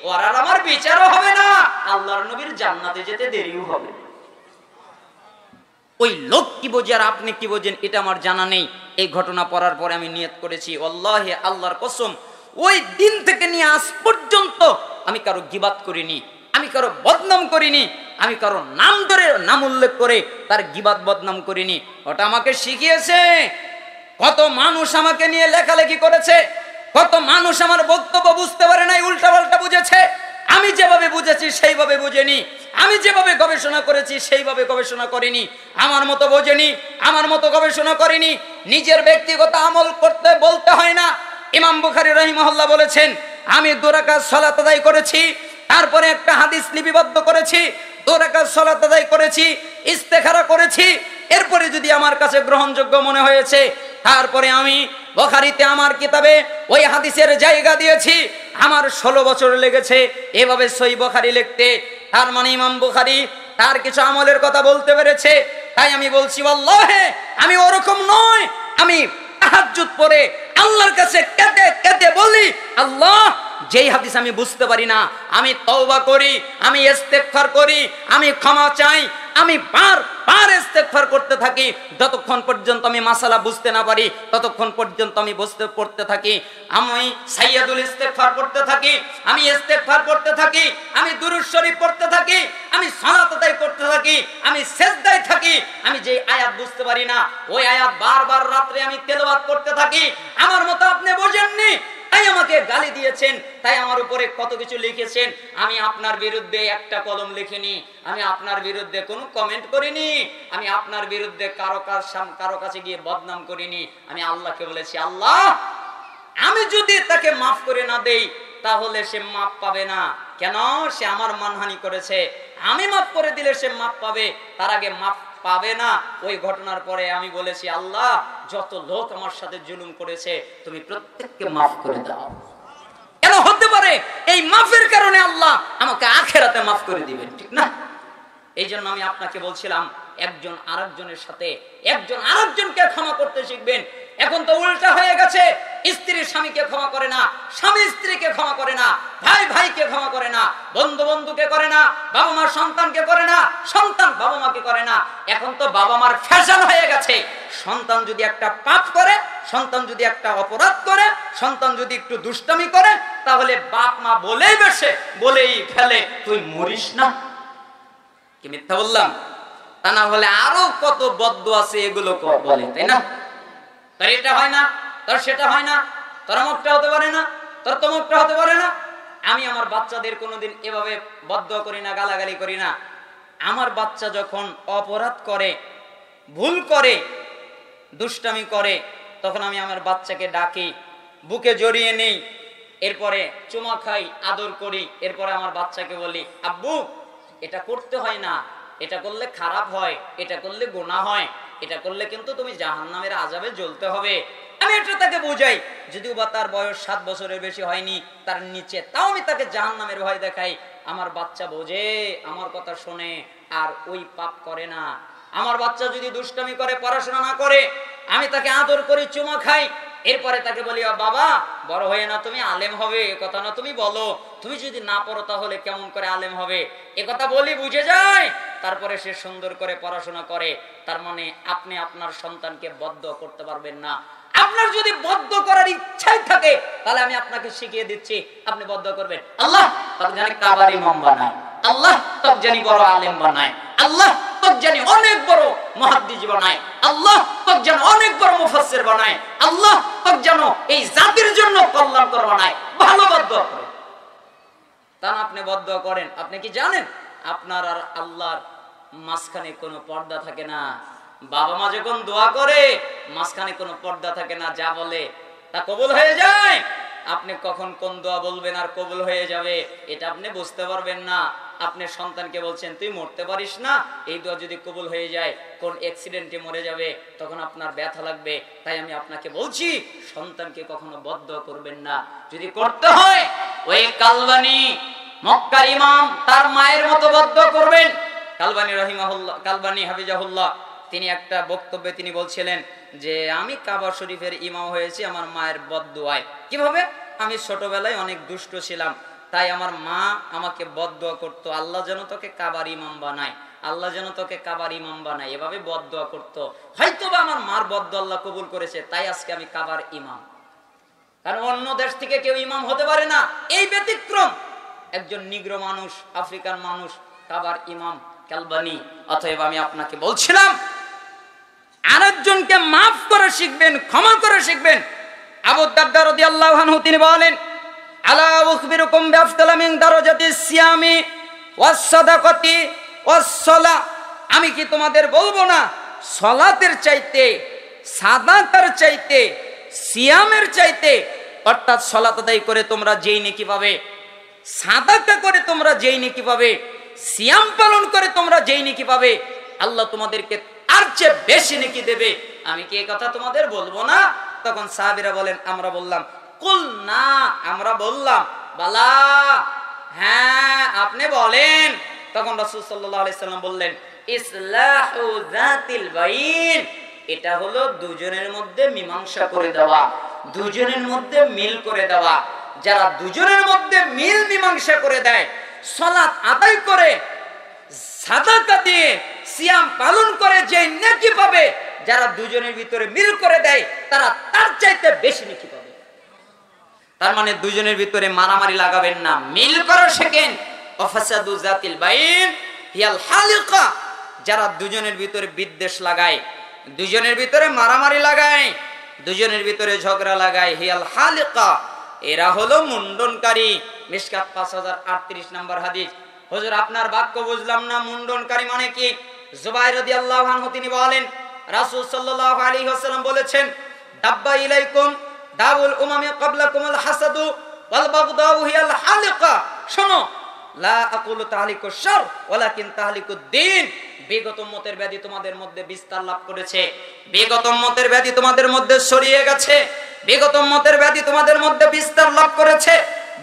ওর আর আমার বিচারও হবে না, আল্লাহর নবীর জান্নাতে যেতে দেরিও হবে। ওই লোক কি বোঝে আর আপনি কি বোঝেন এটা আমার জানা নেই। এই ঘটনা পড়ার পরে আমি নিয়ত করেছি, আল্লাহে আল্লাহর কসম, ওই দিন থেকে নিয়ে আজ পর্যন্ত আমি কারো গিবাত করিনি, আমি কারো বদনাম করিনি, আমি কারো নাম ধরে নাম উল্লেখ করে তার গিবাত বদনাম করিনি। ওটা আমাকে শিখিয়েছে। কত মানুষ আমাকে নিয়ে লেখালেখি করেছে, কত মানুষ আমার বক্তব্য বুঝতে পারে নাই, উল্টা পাল্টা বুঝেছে। আমি যেভাবে বুঝেছি সেইভাবে বুঝেনি, আমি যেভাবে গবেষণা করেছি সেইভাবে গবেষণা করিনি, আমার মতো বোঝেনি, আমার মতো গবেষণা করিনি। নিজের ব্যক্তিগত আমল করতে বলতে হয় না। ইমাম বুখারী রাহিমাহুল্লাহ বলেছেন, আমি 2 রাকাত সালাত আদায় করেছি, তারপরে একটা হাদিস লিপিবদ্ধ করেছি, 2 রাকাত সালাত আদায় করেছি, ইস্তেখারা করেছি, এরপরে যদি আমার কাছে গ্রহণযোগ্য মনে হয়েছে তারপরে আমি বুখারীতে আমার কিতাবে ওই হাদিসের জায়গা দিয়েছি। আমার 16 বছর লেগেছে এভাবে সহিহ বুখারী লিখতে। তার মানে ইমাম বুখারী তার কিছু আমলের কথা বলতে পেরেছে। তাই আমি বলছি, আল্লাহে আমি ওরকম নই। আমি তাহাজ্জুদ পড়ে আল্লাহর কাছে কেঁদে কেঁদে বলি, আল্লাহ যেই হাদিস আমি বুঝতে পারি না আমি তওবা করি, আমি ইস্তেগফার করি, আমি ক্ষমা চাই, আমি বারবার ইস্তেগফার করতে থাকি। যতক্ষণ পর্যন্ত আমি মাসালা বুঝতে না পারি ততক্ষণ পর্যন্ত আমি পড়তে থাকি। আমি সাইয়্যিদুল ইস্তেগফার পড়তে থাকি, আমি ইস্তেগফার করতে থাকি, আমি দুরূদ শরীফ পড়তে থাকি, আমি সালাত আদায় করতে থাকি, আমি সিজদায় থাকি। আমি যে আয়াত বুঝতে পারি না ওই আয়াত বারবার রাতে আমি তেলাওয়াত করতে থাকি। আমার মতো আপনি বোঝেননি, তাই আমাকে গালি দিয়েছেন, তাই আমার উপরে কত কিছু লিখেছেন। আমি আপনার বিরুদ্ধে একটা কলম লিখিনি, আমি আপনার বিরুদ্ধে কোনো কমেন্ট করিনি, আমি আপনার বিরুদ্ধে কারো কাছে গিয়ে বদনাম করিনি। আমি আল্লাহকে বলেছি, আল্লাহ আমি যদি তাকে মাফ করে না দেই তাহলে সে মাফ পাবে না। কেন? সে আমার মানহানি করেছে, আমি মাফ করে দিলে সে মাফ পাবে, তার আগে মাফ পাবে না। ওই ঘটনার পরে আমি বলেছি, আল্লাহ যত লোক আমার সাথে জুলুম করেছে তুমি প্রত্যেককে মাফ করে দাও। কেন হতে পারে এই মাফের কারণে আল্লাহ আমাকে আখিরাতে মাফ করে দিবেন, ঠিক না? এই জন্য আমি আপনাকে বলছিলাম, একজন আরেকজনের সাথে একজন আরেকজনকে ক্ষমা করতে শিখবেন। এখন তো উল্টা হয়ে গেছে, স্ত্রী স্বামীকে ক্ষমা করে না, স্বামী স্ত্রীকে ক্ষমা করে না, ভাই ভাইকে ক্ষমা করে না, বন্ধু বন্ধুকে করে না, বাবা মা সন্তানকে করে না, সন্তান বাবা মাকে করে না। এখন তো বাবা মার ফ্যাশন হয়ে গেছে, সন্তান যদি একটা পাপ করে, সন্তান যদি একটা অপরাধ করে, সন্তান যদি একটু দুষ্টামি করে, তাহলে বাপ মা বলেই ফেলে তুই মরিস না। কি মিথ্যা বললাম? তা না হলে আরো কত বদদুয়া আছে, এগুলো বলে, তাই না? তার এটা হয় না, তার সেটা হয় না, তার অমুকটা হতে পারে না, তার তমুকটা হতে পারে না। আমি আমার বাচ্চাদের কোনোদিন এভাবে বদদুয়া করি না, গালাগালি করি না। আমার বাচ্চা যখন অপরাধ করে, ভুল করে, দুষ্টামি করে, তখন আমি আমার বাচ্চাকে ডাকি, বুকে জড়িয়ে নেই, এরপরে চুমা খাই, আদর করি, এরপরে আমার বাচ্চাকে বলি, আব্বু এটা করতে হয় না, এটা করলে খারাপ হয়, এটা করলে গুনাহ হয়, এটা করলে কিন্তু তুমি জাহান্নামের আযাবে জ্বলতে হবে। আমি এটা তাকে বোঝাই, যদিও বা তার বয়স 7 বছরের বেশি হয়নি, তার নিচে, তাও আমি তাকে জাহান্নামের ভয় দেখাই। আমার বাচ্চা বোঝে, আমার কথা শোনে, আর ওই পাপ করে না। আমার বাচ্চা যদি দুষ্টামি করে, পড়াশোনা না করে, আমি তাকে আদর করি, চুমা খাই, এরপরে তাকে বলি, বাবা বড় হয়ে না তুমি আলেম হবে এ কথা না তুমি বলো, তুমি যদি না পড়ো তাহলে কেমন করে আলেম হবে, এ কথা বলি বুঝে যায়। তারপরে সে সুন্দর করে পড়াশোনা করে। তার মানে আপনি আপনার সন্তানকে বদ্ধ করতে পারবেন না। আপনার যদি বদ্ধ করার ইচ্ছাই থাকে তাহলে আমি আপনাকে শিখিয়ে দিচ্ছি, আপনি বদ্ধ করবেন। আল্লাহ তাকে জানি কাবার ইমাম বানায়, আল্লাহ তাকে জানি বড় আলেম বানায়, আল্লাহ তাকে জানি অনেক বড় মুহাদ্দিস বানায়, আল্লাহ তাকে জানি অনেক বড় মুফাসসির বানায়, আল্লাহ তাকে জানো এই জাতির জন্য কল্যাণকর বানায়। ভালো বদ্ধ করেন, তা আপনি বদ্ধ করেন। আপনি কি জানেন আপনার আর আল্লাহর মাঝখানে কোনো পর্দা থাকে না। বাবা মা যখন দোয়া করে মাঝখানে কোনো পর্দা থাকে না, যা বলে তা কবুল হয়ে যায়। আপনি কখন কোন দোয়া বলবেন আর কবুল হয়ে যাবে এটা আপনি বুঝতে পারবেন না। আপনি সন্তানকে বলছেন তুই মরতে পারিস না, এই দোয়া যদি কবুল হয়ে যায় কোন অ্যাক্সিডেন্টে মরে যাবে তখন আপনার ব্যথা লাগবে। তাই আমি আপনাকে বলছি সন্তানকে কখনো বদ্ধ করবেন না। যদি করতে হয় ওই কালবানি মক্কার ইমাম তার মায়ের মতো বদ্ধ করবেন। কালবানি রহিমাহুল্লাহ, কালবানি হাফিজাহুল্লাহ, তিনি একটা বক্তব্যে তিনি বলছিলেন যে আমি কাবা শরীফের ইমাম হয়েছি আমার মায়ের বদদুয়ায়। কিভাবে? আমি ছোটবেলায় অনেক দুষ্ট ছিলাম, তাই আমার মা আমাকে বদদুয়া করতো, আল্লাহ যেন তোকে কাবার ইমাম বানায়, আল্লাহ যেন তোকে কাবার ইমাম বানায়, এভাবে বদদুয়া করতো। হয়তোবা আমার মার বদদুয়া আল্লাহ কবুল করেছে, তাই আজকে আমি কাবার ইমাম। কারণ অন্য দেশ থেকে কেউ ইমাম হতে পারে না, এই ব্যতিক্রম। একজন নিগ্র মানুষ, আফ্রিকান মানুষ কাবার ইমাম কালবানি। অতএব আমি আপনাকে বলছিলাম আরেকজনকে মাফ করে শিখবেন, ক্ষমা করে শিখবেন। আবু দারদা রাদিয়াল্লাহু আনহু তিনি বলেন, আলা উখবিরুকুম বিআফদালি মিন দারাজাতিস সিয়ামি ওয়াস সাদাকাতি ওয়াস সালাহ, আমি কি তোমাদের বলবো না সালাতের চাইতে, সাদাকার চাইতে, সিয়ামের চাইতে, অর্থাৎ সালাত আদায় করে তোমরা যেই নেকি পাবে, সাদাকা করে তোমরা যেই নেকি পাবে, সিয়াম পালন করে তোমরা যেই নেকি পাবে, আল্লাহ তোমাদেরকে আর চেয়ে বেশি নেকি দেবে। আমি কি এই কথা তোমাদের বলবো না? তখন সাহাবীরা বলেন, আমরা বললাম। কুল না, আমরা বললাম। বালা, হ্যাঁ আপনি বলেন। তখন রাসূল সাল্লাল্লাহু আলাইহি সাল্লাম বললেন, ইসলাহু যাতিল বাইন, এটা হলো দুজনের মধ্যে মীমাংসা করে দেওয়া, দুজনের মধ্যে মিল করে দেওয়া। যারা দুজনের মধ্যে মিল মীমাংসা করে দেয়, সালাত আদায় করে, সাদাকা দিয়ে, সিয়াম পালন করে যে নেকি পাবে, যারা দুজনের ভিতরে মিল করে দেয় তারা তার চাইতে বেশি নেকি পাবে। তার মানে দুজনের ভিতরে মারামারি লাগাবেন না, মিল করে শেখেন। ওয়াফাসাদু যাতিল বাইন হিয়াল হালিকা, যারা দুজনের ভিতরে বিদ্বেষ লাগায়, দুজনের ভিতরে মারামারি লাগায়, দুজনের ভিতরে ঝগড়া লাগায়, হিয়াল হালিকা, এরা হলো মুন্ডনকারী। মিশকাত 5038 নম্বর হাদিস। হুজুর আপনার বাক্য বুঝলাম না, মুন্ডনকারী মানে কি? জুবাইর রাদিয়াল্লাহু আনহু তিনি বলেন, রাসূল সাল্লাল্লাহু আলাইহি ওয়াসাল্লাম বলেছেন, দাব্বা ইলাইকুম দাউল উমামি ক্বাবলাকুমুল হাসাদু ওয়াল বাগদাউ হিয়াল হালিকা। শোনো, লা আকুলু তাহলিকুশ শার ওয়ালাকিন তাহলিকুদ দ্বীন, বিগত উম্মতের ব্যাধি তোমাদের মধ্যে বিস্তার লাভ করেছে, বিগত উম্মতের ব্যাধি তোমাদের মধ্যে ছড়িয়ে গেছে, বিগত উম্মতের ব্যাধি তোমাদের মধ্যে বিস্তার লাভ করেছে।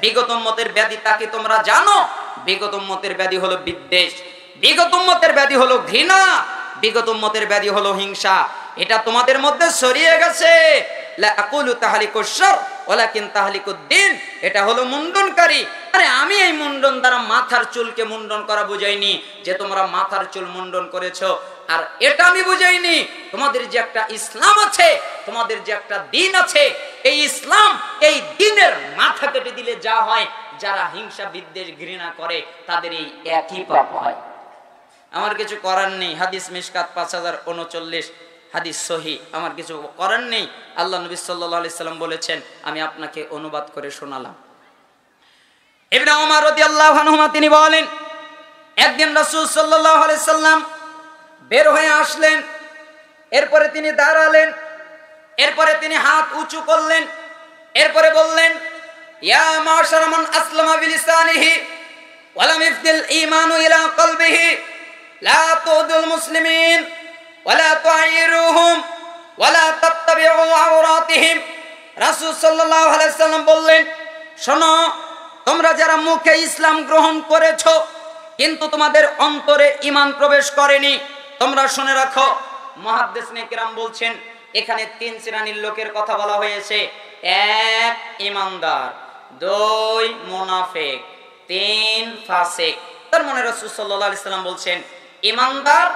বিগত উম্মতের ব্যাধি তাকে তোমরা জানো, বিগত উম্মতের ব্যাধি হলো বিদ্বেষ, বিগত উম্মতের ব্যাধি হলো ঘৃণা, বিগত উম্মতের ব্যাধি হলো হিংসা। এটা তোমাদের মধ্যে ছড়িয়ে গেছে। লা আকুলু তাহলিকুশ শার ওয়ালাকিন তাহলিকুদ দ্বীন, এটা হলো মুন্ডনকারী। আরে আমি এই মুন্ডন দ্বারা মাথার চুলকে মুন্ডন করা বুঝাইনি যে তোমরা মাথার চুল মুন্ডন করেছো, আর এটা আমি বুঝাইনি তোমাদের যে একটা ইসলাম আছে, তোমাদের যে একটা দিন আছে, এই ইসলাম এই দিনের মাথা কেটে দিলে যা হয়, যারা হিংসা বিদ্বেষ ঘৃণা করে তাদের এই একই পাপ হয়। আমার কিছু করার নেই। হাদিস মিশকাত 5039 হাদিস সহি, আমার কিছু করার নেই। আল্লাহ নবী সাল্লাল্লাহু আলাইহি সাল্লাম বলেছেন, আমি আপনাকে অনুবাদ করে শোনালাম। ইবনে ওমর রাদিয়াল্লাহু আনহুমা তিনি বলেন, একদিন রাসূল সাল্লাল্লাহু আলাইহি সাল্লাম বের হয়ে আসলেন, এরপরে তিনি দাঁড়ালেন, এরপরে তিনি হাত উঁচু করলেন, এরপরে বললেন, ইয়া মাশারা মান আসলামা বিলিসানিহি ওয়া লাম ইফদিল ঈমানু ইলা কলবিহি লা তুদুল মুসলিমিন ওয়া লা তুআইরুহুম ওয়া লা তাত্তাবিউ আওরাতিহিম। রাসূল সাল্লাল্লাহু আলাইহি সাল্লাম বললেন, শোনো, তোমরা যারা মুখে ইসলাম গ্রহণ করেছো কিন্তু তোমাদের অন্তরে ঈমান প্রবেশ করেনি, তোমরা শুনে রাখো। মুহাদ্দিসিনে কিরাম বলছেন, এখানে তিন শ্রেণীর লোকের কথা বলা হয়েছে। এক, ইমানদার; দুই, মুনাফিক; তিন, ফাসিক। তার মানে রাসূল সাল্লাল্লাহু আলাইহি সাল্লাম বলছেন, ইমানদার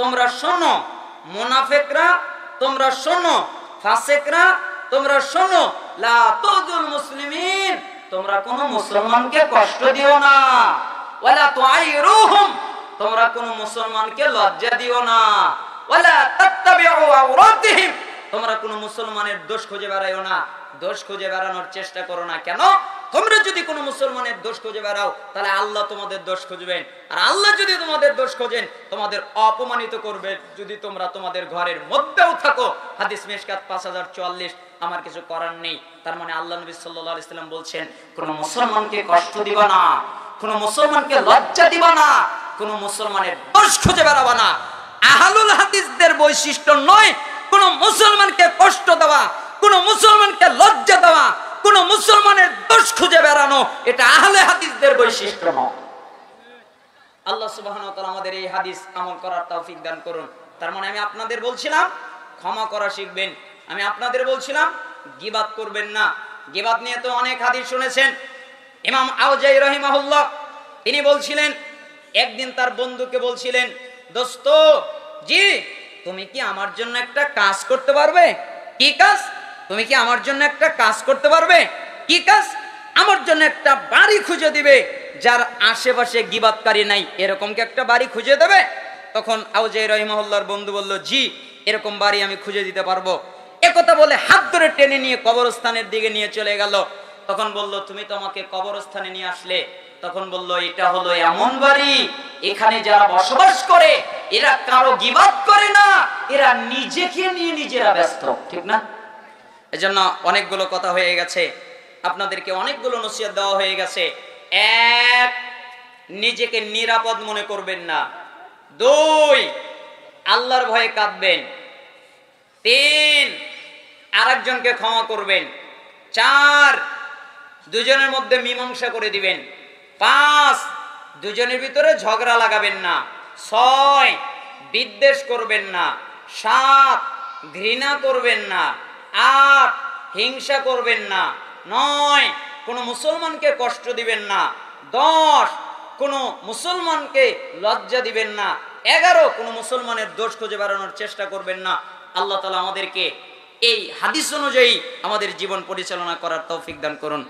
তোমরা শোনো, মুনাফিকরা তোমরা শোনো, ফাসিকরা তোমরা শোনো। লা তুযুল মুসলিমিন, তোমরা কোন মুসলমানকে কষ্ট দিও না। ওয়ালা তুআইরুহুম, তোমরা কোন মুসলমানকে লজ্জা দিও না। ওয়ালা তাত্তাবিউ আওরাতিহিম, তোমরা কোন মুসলমানের দোষ খুঁজে বেড়াইও না, দোষ খুঁজে বেড়ানোর চেষ্টা করো না। কেন? তোমরা যদি কোন মুসলমানের দোষ খুঁজে বেড়াও তাহলে আল্লাহ তোমাদের দোষ খুঁজবেন, আর আল্লাহ যদি তোমাদের দোষ খোঁজেন তোমাদের অপমানিত করবেন যদি তোমরা তোমাদের ঘরের মধ্যেও থাকো। হাদিস মিশকাত 5044। আমার কিছু করার নেই। তার মানে আল্লাহ নবী সাল্লাল্লাহু আলাইহি সাল্লাম বলছেন, কোন মুসলমানকে কষ্ট দিবা না, কোন মুসলমানকে লজ্জা দিবা না, কোন মুসলমানের দোষ খুঁজে বেড়াবা না। আহলুল হাদিসদের বৈশিষ্ট্য নয় কোন মুসলমানকে কষ্ট দেওয়া, কোন মুসলমানকে লজ্জা দেওয়া, কোন মুসলমানের দোষ খুঁজে বেড়ানো। এটা আহলে হাদিসদের বৈশিষ্ট্য নয়। আল্লাহ সুবহানাহু ওয়া তাআলা আমাদের এই হাদিস আমল করার তৌফিক দান করুন। তার মানে আমি আপনাদের বলছিলাম ক্ষমা করা শিখবেন। আমি আপনাদের বলছিলাম গীবাত করবেন না। গীবাত নিয়ে তো অনেক হাদিস শুনেছেন। ইমাম আওজাই রাহিমাহুল্লাহ তিনি বলছিলেন, একদিন তার বন্ধুকে বলছিলেন, দোস্ত জি তুমি কি আমার জন্য একটা কাজ করতে পারবে? কি কাজ? তুমি কি আমার জন্য একটা কাজ করতে পারবে? কি কাজ? আমার জন্য একটা বাড়ি খুঁজে দিবে যার আশেপাশে গীবাতকারী নাই, এরকম কি একটা বাড়ি খুঁজে দেবে? তখন আওজাই রাহিমাহুল্লাহর বন্ধু বলল, জি এরকম বাড়ি আমি খুঁজে দিতে পারবো। একথা বলে হাত ধরে টেনে নিয়ে কবরস্থানের দিকে নিয়ে চলে গেল। তখন বলল, তুমি তো আমাকে কবরস্থানে নিয়ে আসলে। তখন বলল, এটা হলো এমন বাড়ি এখানে যারা বসবাস করে এরা কারো গীবাত করে না, এরা নিজেকে নিয়ে নিজেরা ব্যস্ত। ঠিক না? এজন্য অনেকগুলো কথা হয়ে গেছে, আপনাদেরকে অনেকগুলো নসিহত দেওয়া হয়ে গেছে। এক, নিজেকে নিরাপদ মনে করবেন না। দুই, আল্লাহর ভয়ে কাঁদবেন। তিন, আরেকজনকে ক্ষমা করবেন। চার, দুজনের মধ্যে মীমাংসা করে দিবেন। পাঁচ, দুজনের ভিতরে ঝগড়া লাগাবেন না। ছয়, বিদ্বেষ করবেন না। সাত, ঘৃণা করবেন না। আট, হিংসা করবেন না। নয়, কোনো মুসলমানকে কষ্ট দিবেন না। 10, কোনো মুসলমানকে লজ্জা দিবেন না। 11, কোনো মুসলমানের দোষ খুঁজে বেড়ানোর চেষ্টা করবেন না। আল্লাহ তাআলা আমাদেরকে এই হাদিস অনুযায়ী আমাদের জীবন পরিচালনা করার তৌফিক দান করুন।